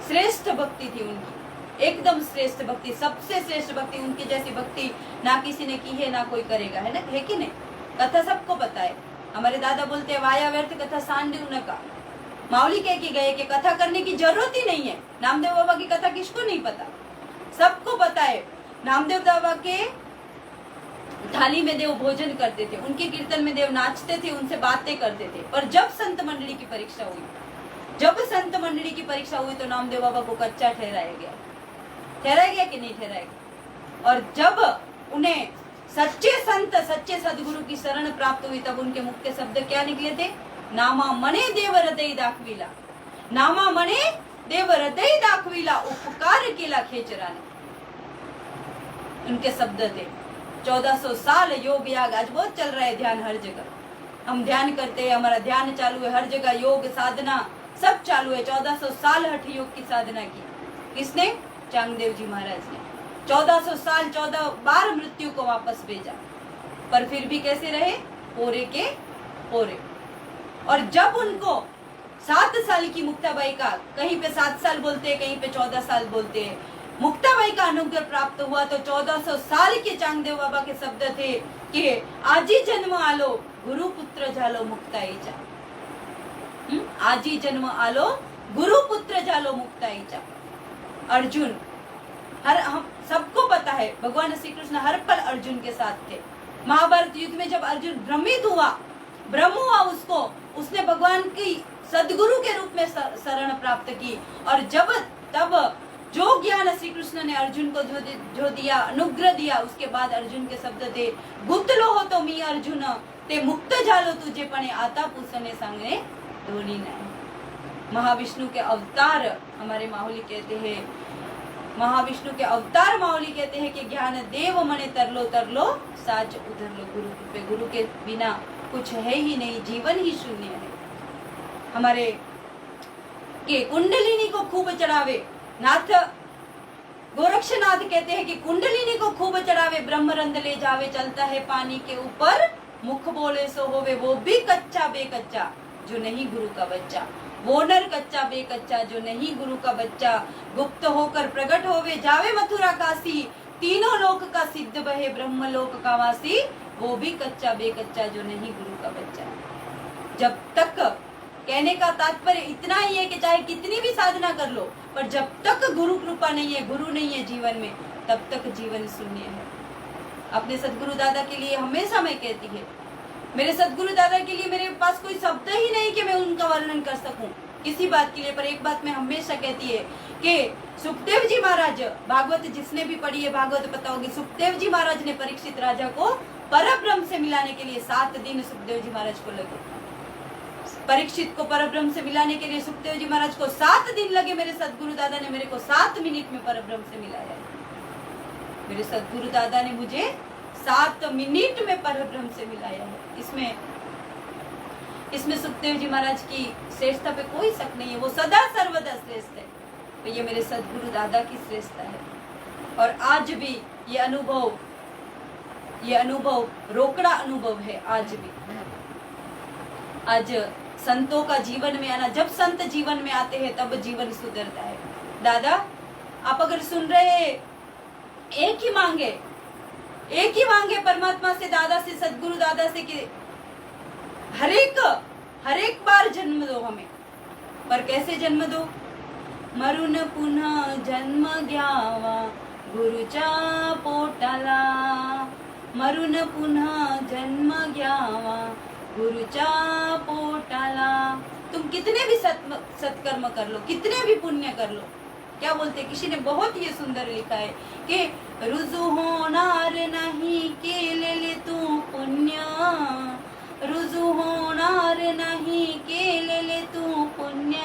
श्रेष्ठ भक्ति थी उनकी, एकदम श्रेष्ठ भक्ति, सबसे श्रेष्ठ भक्ति। उनकी जैसी भक्ति ना किसी ने की है ना कोई करेगा, है ना, है कि नहीं। कथा सबको पता है। हमारे दादा बोलते हैं वाया व्यर्थ कथा सांडिव न का। माउली कह के गए कि कथा करने की जरूरत ही नहीं है। नामदेव बाबा की कथा किसको नहीं पता, सबको पता है। नामदेव बाबा के थाली में देव भोजन करते थे, उनके कीर्तन में देव नाचते थे, उनसे बातें करते थे। पर जब संत मंडली की परीक्षा हुई, जब संत मंडली की परीक्षा हुई तो नामदेव बाबा को कच्चा ठहराया गया। ठहराया गया कि नहीं ठहराया गया? और जब उन्हें सच्चे संत, सच्चे सदगुरु की शरण प्राप्त हुई तब उनके मुख के शब्द क्या निकले थे? नामा मने देव हृदय दाखविला, नामा मने देव हृदय दाखविला, उपकार केला खेचराने, उनके शब्द थे। 1400 साल योग याग, आज बहुत चल रहा है ध्यान हर जगह, हम ध्यान करते हैं, हमारा ध्यान चालू है हर जगह, योग साधना सब चालू है। 1400 साल हठ योग की साधना की किसने? चांगदेव जी महाराज ने। 1400 साल 14 बार मृत्यु को वापस भेजा, पर फिर भी कैसे रहे? पोरे के पोरे। और जब उनको 7 साल की मुक्ताबाई का, कहीं पे 7 साल बोलते हैं, कहीं पे 14 साल बोलते हैं, मुक्ताबाई का अनुग्रह प्राप्त हुआ तो 1400 साल के चांगदेव बाबा के शब्द थे कि आजी जन्म आलो गुरु पुत्र झालो मुक्ताईचा। आजी जन्म आलो गुरु पुत्र झालो मुक्ताईचा। अर्जुन, हम सबको पता है भगवान श्री कृष्ण हर पल अर्जुन के साथ थे। महाभारत युद्ध में जब अर्जुन भ्रमित हुआ, ब्रह्म हुआ उसको, उसने भगवान की सदगुरु के रूप में शरण प्राप्त की। और जब तब जो ज्ञान श्री कृष्ण ने अर्जुन को जो दिया, अनुग्रह दिया, उसके बाद अर्जुन के शब्द थे गुत्तलो हो तो मी अर्जुन ते मुक्त झालो तुझे पणे आता पूसने सांगणे धोनी नहीं। महाविष्णु के अवतार हमारे माहुली कहते हैं, महाविष्णु के अवतार माहुली कहते हैं कि ज्ञान देव मने तरलो तरलो साच उधर लो। गुरु पे, गुरु के बिना कुछ है ही नहीं, जीवन ही शून्य है। हमारे के कुंडलिनी को खूब चढ़ावे, नाथ गोरक्षनाथ कहते हैं कि कुंडलिनी को खूब चढ़ावे, ब्रह्मरंध ले जावे, चलता है पानी के ऊपर मुख बोले सो होवे वो भी कच्चा बेकच्चा जो नहीं गुरु का बच्चा। वो नर कच्चा बेकच्चा जो नहीं गुरु का बच्चा। गुप्त होकर प्रकट होवे जावे मथुरा काशी, तीनों लोक का सिद्ध बहे ब्रह्म लोक का वासी। वो भी कच्चा बेकच्चा जो नहीं गुरु का बच्चा। जब तक, कहने का तात्पर्य इतना ही है कि चाहे कितनी भी साधना कर लो, पर जब तक गुरु कृपा नहीं है, गुरु नहीं है जीवन में, तब तक जीवन शून्य है। अपने सदगुरु दादा के लिए हमेशा मैं कहती है, मेरे सदगुरु दादा के लिए मेरे पास कोई शब्द ही नहीं कि मैं उनका वर्णन कर सकूं किसी बात के लिए। पर एक बात मैं हमेशा कहती है कि सुखदेव जी महाराज, भागवत जिसने भी पढ़ी है भागवत पता होगी, सुखदेव जी महाराज ने परीक्षित राजा को परब्रह्म से मिलाने के लिए 7 दिन सुखदेव जी महाराज को लगे। परीक्षित को परब्रह्म से मिलाने के लिए सुखदेव जी महाराज को 7 दिन लगे। मेरे सदगुरु दादा ने मेरे को 7 मिनट में परब्रह्म से मिलाया। मेरे सदगुरु दादा ने मुझे 7 मिनट में परब्रह्म से मिलाया है। इसमें सुखदेव जी महाराज की श्रेष्ठता पे कोई शक नहीं है। वो सदा सर्वदा श्रेष्ठ है। तो ये मेरे सदगुरु दादा की श्रेष्ठता है। और आज भी ये अनुभव रोकड़ा अनुभव है। आज भी, आज संतों का जीवन में आना, जब संत जीवन में आते हैं तब जीवन सुधरता है। दादा आप अगर सुन रहे हैं, एक ही मांगे परमात्मा से, दादा से, सदगुरु दादा से कि हर एक बार जन्म दो हमें। पर कैसे जन्म दो? मरून पुन्हा जन्म घ्यावा गुरुच्या पोटाला, मरून पुन्हा जन्म घ्यावा गुरुच्या पोटाला। तुम कितने भी सत्कर्म कर लो, कितने भी पुण्य कर लो, क्या बोलते, किसी ने बहुत ये सुंदर लिखा है कि रुजू होणार नहीं केलेले तू पुण्य, रुजू होणार नहीं केलेले तू पुण्य,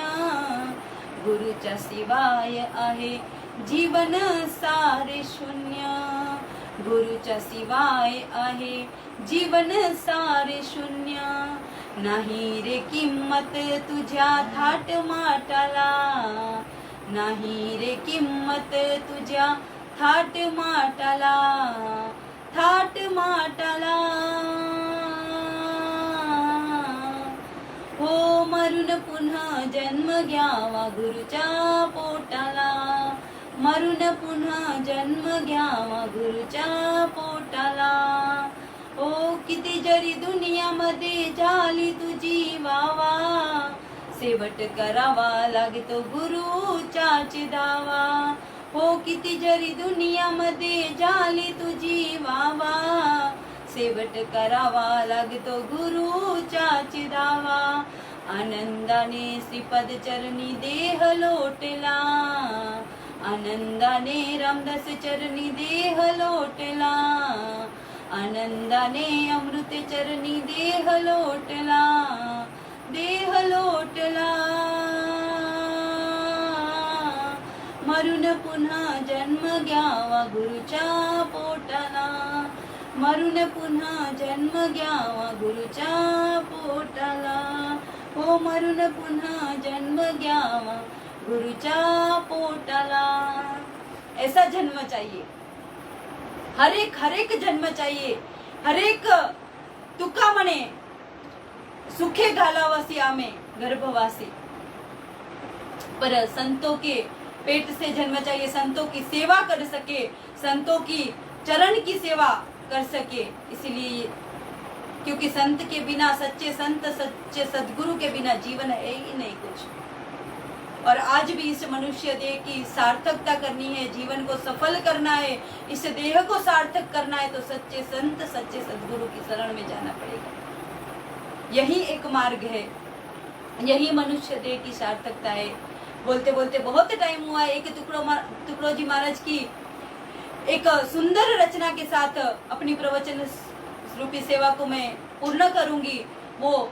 गुरुच्या शिवाय आहे जीवन सारे शून्य, गुरुच्या शिवाय आहे जीवन सारे शून्य, नाही रे किंमत तुझ्या थाट माटाला, नाही रे किंमत तुझ्या थाट माटाला, थाट माटाला। हो मरून पुन्हा जन्म घ्यावा गुरुच्या पोटाला, मरून पुन्हा जन्म घ्यावा गुरुच्या पोटाला। हो किती जरी दुनियामध्ये झाली तुझी वावा, शेवट करावा लागतो गुरुचाच दावा। हो किती जरी दुनियामध्ये झाली तुझी वावा, शेवट करावा लागतो गुरुचाच दावा। आनंदाने श्रीपद चरणी देह लोटला, आनंदाने रामदास चरणी देह लोटला, आनंदाने अमृत चरणी देह लोटला, देह लोटला। मरून पुन्हा जन्म घ्यावा गुरुच्या पोटाला, मरून पुन्हा जन्म घ्यावा गुरुच्या पोटाला। हो मरून पुन्हा जन्म घ्यावा गुरुच्या पोटाला। ऐसा जन्म चाहिए, हर एक जन्म चाहिए। हर एक तुका म्हणे सुखे घालावासी आमे गर्भवासी। पर संतों के पेट से जन्म चाहिए, संतों की सेवा कर सके, संतों की चरण की सेवा कर सके। इसलिए क्योंकि संत के बिना, सच्चे संत सच्चे सदगुरु के बिना जीवन है ही नहीं कुछ। और आज भी इस मनुष्य देह की सार्थकता करनी है, जीवन को सफल करना है, इस देह को सार्थक करना है, तो सच्चे संत सच्चे सदगुरु की शरण में जाना पड़ेगा। यही एक मार्ग है, यही मनुष्य देह की सार्थकता है। बोलते बोलते बहुत टाइम हुआ है। एक टुकड़ो जी महाराज की एक सुंदर रचना के साथ अपनी प्रवचन रूपी सेवा को मैं पूर्ण करूंगी। वो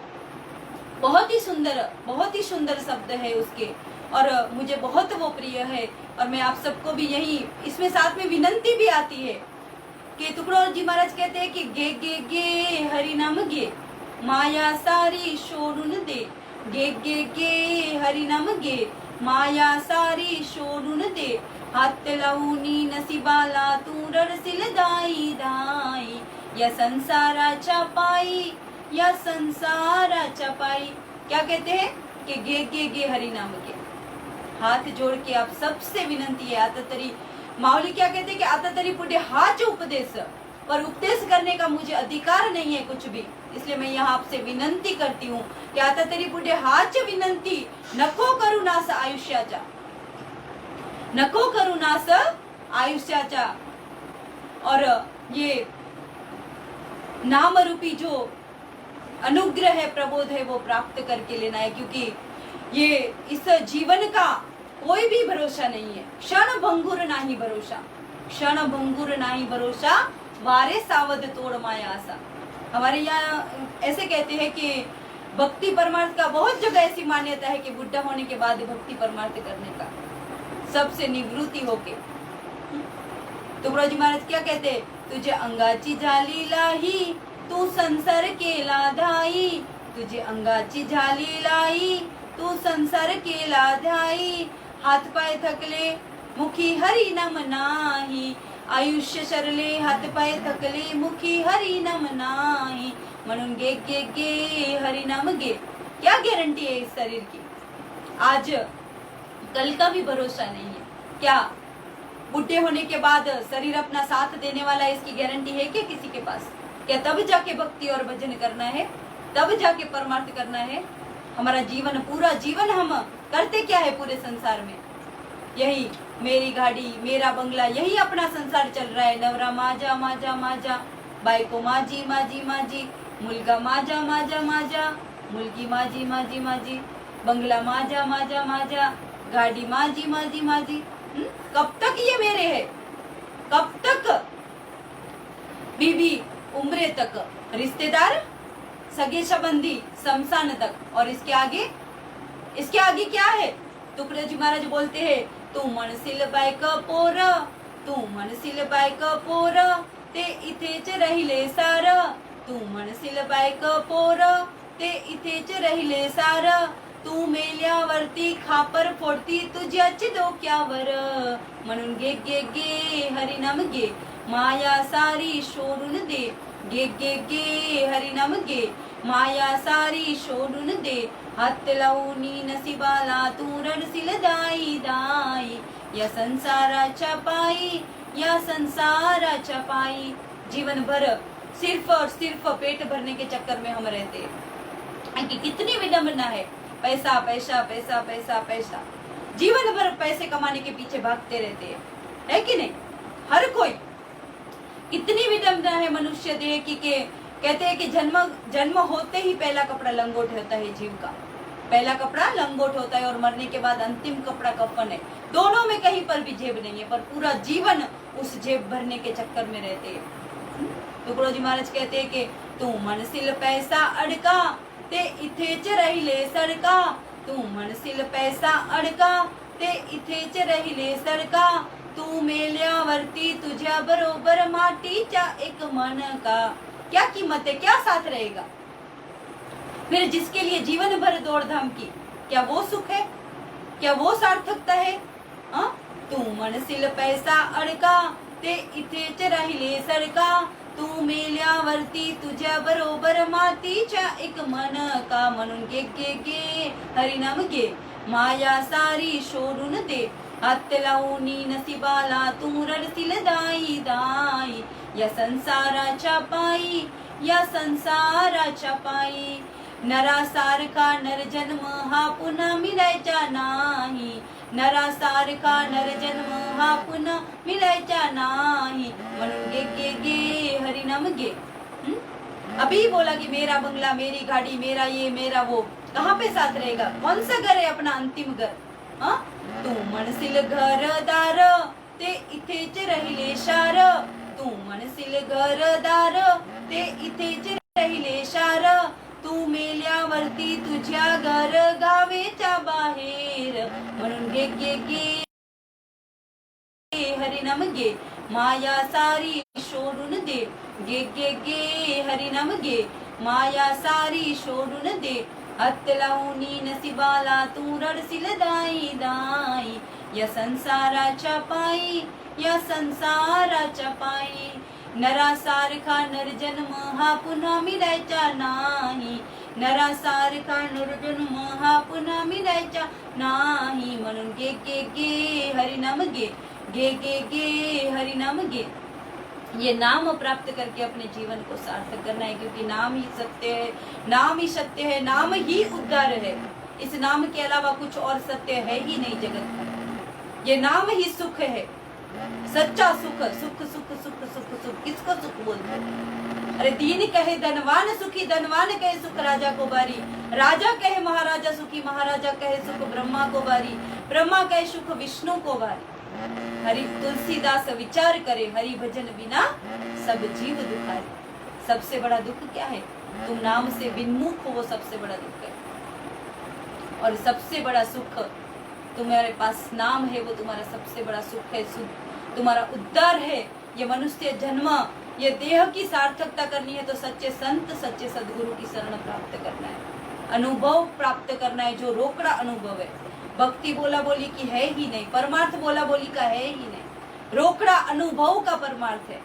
बहुत ही सुंदर शब्द है उसके, और मुझे बहुत वो प्रिय है। और मैं आप सबको भी यही इसमें साथ में विनंती भी आती है कि टुकड़ो जी महाराज कहते हैं कि गे गे गे हरि नाम गे, माया सारी सोडून दे, गे गे गे हरि नाम गे, माया सारी सोडून दे, हात लावूनी नसिबाला तू रडशील दाई दाई, या संसाराच्या पायी, या संसाराच्या पायी. क्या कहते हैं कि गे गे गे हरि नाम गे. हाथ जोड़ के आप सबसे विनंती है, आता तरी माऊली क्या कहते हैं कि आता तरी पुढे हाच उपदेश, पर उपदेश करने का मुझे अधिकार नहीं है कुछ भी. इसलिए मैं यहाँ आपसे विनंती करती हूँ की आता तरी पुढे हाच विनंती, नको करू नास आयुष्याचा, नको करू नास आयुष्याचा. और ये नाम रूपी जो अनुग्रह है, प्रबोध है, वो प्राप्त करके लेना है. क्योंकि ये इस जीवन का कोई भी भरोसा नहीं है. क्षण भंगुर नाही भरोसा, क्षण भंगुर नाही भरोसा, वारे सावध तोड़ माया आशा. हमारे यहाँ ऐसे कहते हैं कि भक्ति परमार्थ का बहुत जगह ऐसी मान्यता है कि बुढ़ा होने के बाद भक्ति परमार्थ करने का, सबसे निवृत्ति होके. तुकडोजी महाराज क्या कहते हैं, तुझे अंगाची झाली लाही, तू संसार केला धाई, तुझे अंगाची झाली लाई, तू संसार केला धाई. हात पाय थकले, मुखी हरी नाम नाही, आयुष्य शरले, हात पाय थकले, मुखी हरी नाम नाही. म्हणून गे गे गे हरी नाम गे. क्या गारंटी है इस शरीर की? आज कल का भी भरोसा नहीं है. क्या बुढ़े होने के बाद शरीर अपना साथ देने वाला है, इसकी गारंटी है क्या किसी के पास? क्या तब जाके भक्ति और भजन करना है, तब जाके परमार्थ करना है? हमारा जीवन, पूरा जीवन हम करते क्या है पूरे संसार में? यही मेरी गाड़ी, मेरा बंगला, यही अपना संसार चल रहा है. नवरा माझा माझा माझा, बायको माझी माझी माझी, मुलगा माझा माझा माझा, मुलगी माझी माझी माझी, बंगला माझा माझा माझा, गाड़ी माझी माझी माझी. कब तक ये मेरे है? कब तक? बीबी उम्र तक, रिश्तेदार, सगे संबंधी, शमशान तक. और इसके आगे, इसके आगे क्या है? तुकडोजी महाराज बोलते हैं, तू म्हणशील बायक पोर, तू म्हणशील बायक पोर, ते इथेच राहिले सार. तू म्हणशील बायक पोर, ते इथेच राहिले सार. तू मेल्यावरती खापर फोडती तुझ्याच डोक्यावर. म्हणून गे गे गे हरिनाम गे, माया सारी सोडून दे. गे गे गे हरिनाम गे, माया सारी सोडून दे. हात लावूनी नशिबाला तू रडशील दाई दाई. या संसाराच्या पायी, या संसाराच्या पायी. जीवन भर सिर्फ और सिर्फ पेट भरने के चक्कर में हम रहते हैं. कि कितनी विडंबना है, पैसा पैसा पैसा पैसा पैसा. जीवन भर पैसे कमाने के पीछे भागते रहते हैं, है कि नहीं? हर कोई. कितनी विडंबना है मनुष्य देह की के कहते हैं कि जन्म होते ही पहला कपड़ा लंगोट होता है जीव का. पहला कपड़ा लंगोट होता है और मरने के बाद अंतिम कपड़ा कफन है. दोनों में कहीं पर भी जेब नहीं है, पर पूरा जीवन उस जेब भरने के चक्कर में रहते हैं. तुकडोजी महाराज कहते हैं कि तू मनशील पैसा अडका, ते इथेच राहिले सडका. तू म्हणशील पैसा अडका, ते इथेच राहिले सडका. तू मेल्यावरती तुझ्या बरोबर मातीच्या एक मनका. क्या कीमत है, क्या साथ रहेगा? फिर जिसके लिए जीवन भर दौड़ धाम की, क्या वो सुख है? क्या वो सार्थकता है? तू म्हणशील पैसा अडका, ते इथेच राहिले सडका. तू मेल्यावरती तुझ्या बरोबर मातीच्या एक मनका. म्हणून गे गे गे हरिनाम गे, माया सारी सोडून दे. हात लावूनी नशिबाला तू रडशील दाई दाई. या संसाराच्या पायी, या संसाराच्या पायी. नरासारखा नरजन्म हा पुन्हा मिळायचा नाही. नरासारखा नरजन्म हा पुन्हा मिळायचा नाही. म्हणून गे गे गे हरिनाम गे. अभी बोला कि मेरा बंगला, मेरी गाड़ी, मेरा ये मेरा वो, कहाँ पे साथ रहेगा? कौन सा घर है अपना अंतिम घर? तू म्हणशील घरदार, ते इथेच राहिले शार. तू म्हणशील घरदार, ते इथेच राहिले शार. तू मेल्यावरती तुझ्या घर गावेच्या बाहेर. म्हणून गे गे गे हरिनाम गे, माया सारी सोडून दे. गे गे गे हरिनाम गे, माया सारी सोडून दे. हात लावूनी नशिबाला तू रडशील दाई दाई. या संसाराच्या पायी, या संसाराच्या पायी. नरा सारखा नर जन्म हा पुन्हा मिळायचा नाही, नरा सारखा नर जन्म हा पुन्हा मिळायचा नाही, म्हणून गे गे गे हरिनाम गे, गे गे गे हरिनाम गे। ये नाम प्राप्त करके अपने जीवन को सार्थक करना है, क्योंकि नाम ही सत्य है, नाम ही सत्य है, नाम ही उद्धार है। इस नाम के अलावा कुछ और सत्य है ही नहीं जगत में। ये नाम ही सुख है, सच्चा सुख। सुख सुख सुख सुख सुख किसको सुख बोलते हैं? अरे दीन कहे धनवान सुखी, धनवान कहे सुख राजा को बारी, राजा कहे महाराजा सुखी, महाराजा कहे सुख ब्रह्मा को बारी, ब्रह्मा कहे सुख विष्णु को बारी। हरि तुलसीदास विचार करे, हरि भजन बिना सब जीव दुखारे। सबसे बड़ा दुख क्या है? तुम नाम से विन्मुख हो, वो सबसे बड़ा दुख है। और सबसे बड़ा सुख तुम्हारे पास नाम है, वो तुम्हारा सबसे बड़ा सुख है, तुम्हारा उद्धार है। ये मनुष्य जन्म, ये देह की सार्थकता करनी है तो सच्चे संत, सच्चे सदगुरु की शरण प्राप्त करना है, अनुभव प्राप्त करना है, जो रोकड़ा अनुभव है। भक्ति बोला बोली की है ही नहीं, परमार्थ बोला बोली का है ही नहीं, रोकड़ा अनुभव का परमार्थ है।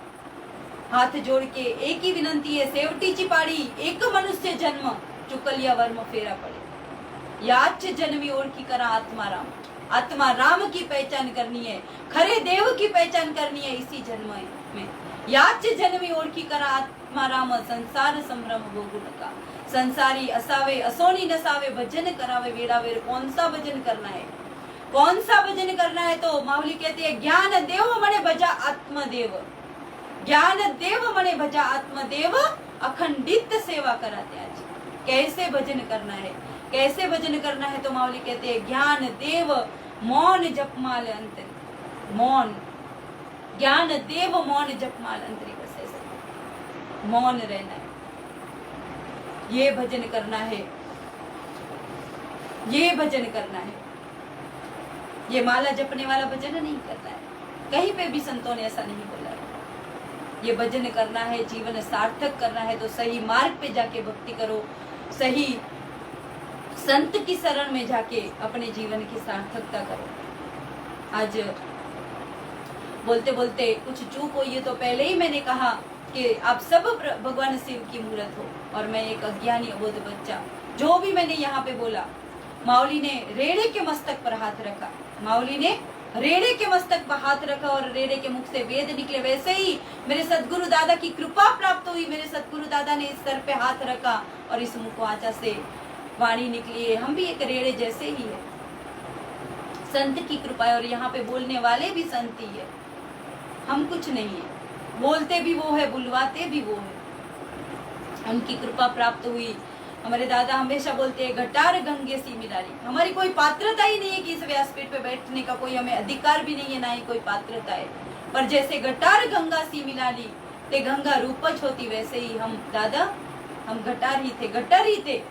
हाथ जोड़ के एक ही विनंती है, सेवटीची पाड़ी एक मनुष्य जन्म, चुकलिया वर्म फेरा पड़े। याच जन्मी ओळखी करा आत्मा राम, आत्मा राम की पहचान करनी है, खरे देव की पहचान करनी है इसी जन्म में। याच जन्मी ओळखी करा आत्मा राम, संसार संभ्रम भोगू नका। संसारी असावे असोनी नसावे, भजन करावे वेड़ावेर। कौन सा भजन करना है? कौन सा भजन करना है? तो माऊली कहती है, ज्ञान देव मने भजा आत्मदेव, ज्ञान देव मने भजा आत्मदेव, अखंडित सेवा करा त्याजी। कैसे भजन करना है? कैसे भजन करना है? तो माऊली कहते हैं, ज्ञान देव मौन जपमाल अंतरी, मौन ज्ञान देव मौन जपमाल अंतरी, बस ऐसे मौन रहना है, ये भजन करना है, ये भजन करना है। ये माला जपने वाला भजन नहीं करना है, कहीं पे भी संतों ने ऐसा नहीं बोला है। ये भजन करना है, जीवन सार्थक करना है तो सही मार्ग पे जाके भक्ति करो, सही संत की शरण में जाके अपने जीवन की सार्थकता करो। आज बोलते बोलते कुछ चूक हुई है तो पहले ही मैंने कहा कि आप सब भगवान शिव की मूर्त हो और मैं एक अज्ञानी अबोध बच्चा। जो भी मैंने यहाँ पे बोला, माऊली ने रेड़े के मस्तक पर हाथ रखा, माऊली ने रेड़े के मस्तक पर हाथ रखा और रेड़े के मुख से वेद निकले। वैसे ही मेरे सदगुरु दादा की कृपा प्राप्त हुई, मेरे सदगुरु दादा ने इस सर पे हाथ रखा और इस मुख वाचा से वाणी निकली है। हम भी एक रेड़े जैसे ही है, संत की कृपा है और यहाँ पे बोलने वाले भी संत ही है, हम कुछ नहीं है। बोलते भी वो है, बुलवाते भी वो है, उनकी कृपा प्राप्त हुई। हमारे दादा हमेशा बोलते हैं, घटार गंगे सी मिलारी। हमारी कोई पात्रता ही नहीं है कि इस व्यासपीठ पे बैठने का, कोई हमें अधिकार भी नहीं है, ना ही कोई पात्रता है। पर जैसे घटार गंगा सी मिलाली ते गंगा रूपच होती, वैसे ही हम दादा, हम घटार ही थे, गटर ही थे।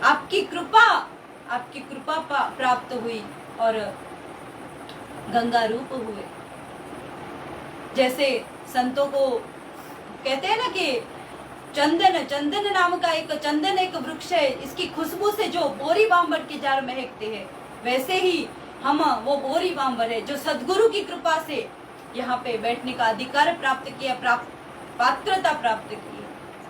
आपकी कृपा प्राप्त हुई और गंगा रूप हुए। जैसे संतों को कहते हैं ना कि चंदन नाम का चंदन एक वृक्ष है, इसकी खुशबू से जो बोरी बांबर के जार महकते हैं, वैसे ही हम वो बोरी बांबर है जो सदगुरु की कृपा से यहाँ पे बैठने का अधिकार प्राप्त किया, पात्रता प्राप्त की।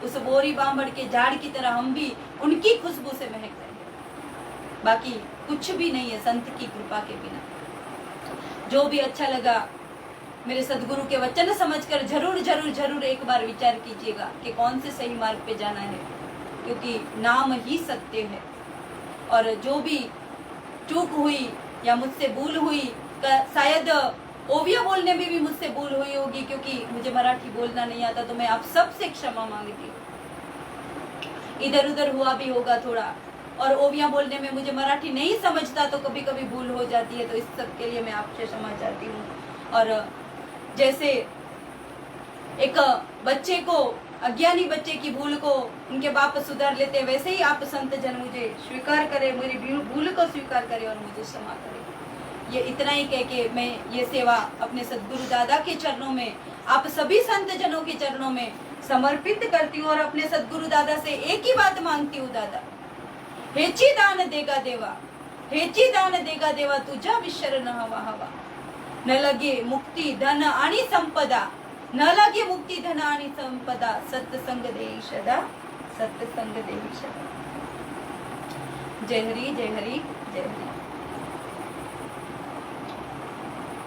उस बोरी बांबर के झाड़ की तरह हम भी उनकी खुशबू से महक रहे हैं। बाकी कुछ भी नहीं है संत की कृपा के बिना। जो भी अच्छा लगा मेरे सदगुरु के वचन समझकर जरूर जरूर जरूर एक बार विचार कीजिएगा कि कौन से सही मार्ग पे जाना है, क्योंकि नाम ही सत्य है। और जो भी चूक हुई या मुझसे भूल हुई, शायद ओविया बोलने में भी मुझसे भूल हुई होगी, क्योंकि मुझे मराठी बोलना नहीं आता, तो मैं आप सबसे क्षमा मांगती हूँ। इधर उधर हुआ भी होगा थोड़ा, और ओविया बोलने में मुझे मराठी नहीं समझता तो कभी कभी भूल हो जाती है, तो इस सब के लिए मैं आपसे क्षमा चाहती हूँ। और जैसे एक बच्चे को, अज्ञानी बच्चे की भूल को उनके बाप सुधार लेते हैं, वैसे ही आप संत जन मुझे स्वीकार करें, मेरी भूल को स्वीकार करें और मुझे क्षमा करें। ये इतना ही कह के मैं ये सेवा अपने सदगुरु दादा के चरणों में, आप सभी संत जनों के चरणों में समर्पित करती हूँ और अपने सदगुरु दादा से एक ही बात मांगती हूँ, दादा हेची दान देगा देवा, हेची दान देगा देवा, तुझा विसर न हवा हवा, न लगे मुक्ती धन आणि संपदा, न लागे मुक्ति धनानि संपदा, सत्संग देहि सदा, सत्संग देहि सदा। जय हरि जय हरि जय हरि।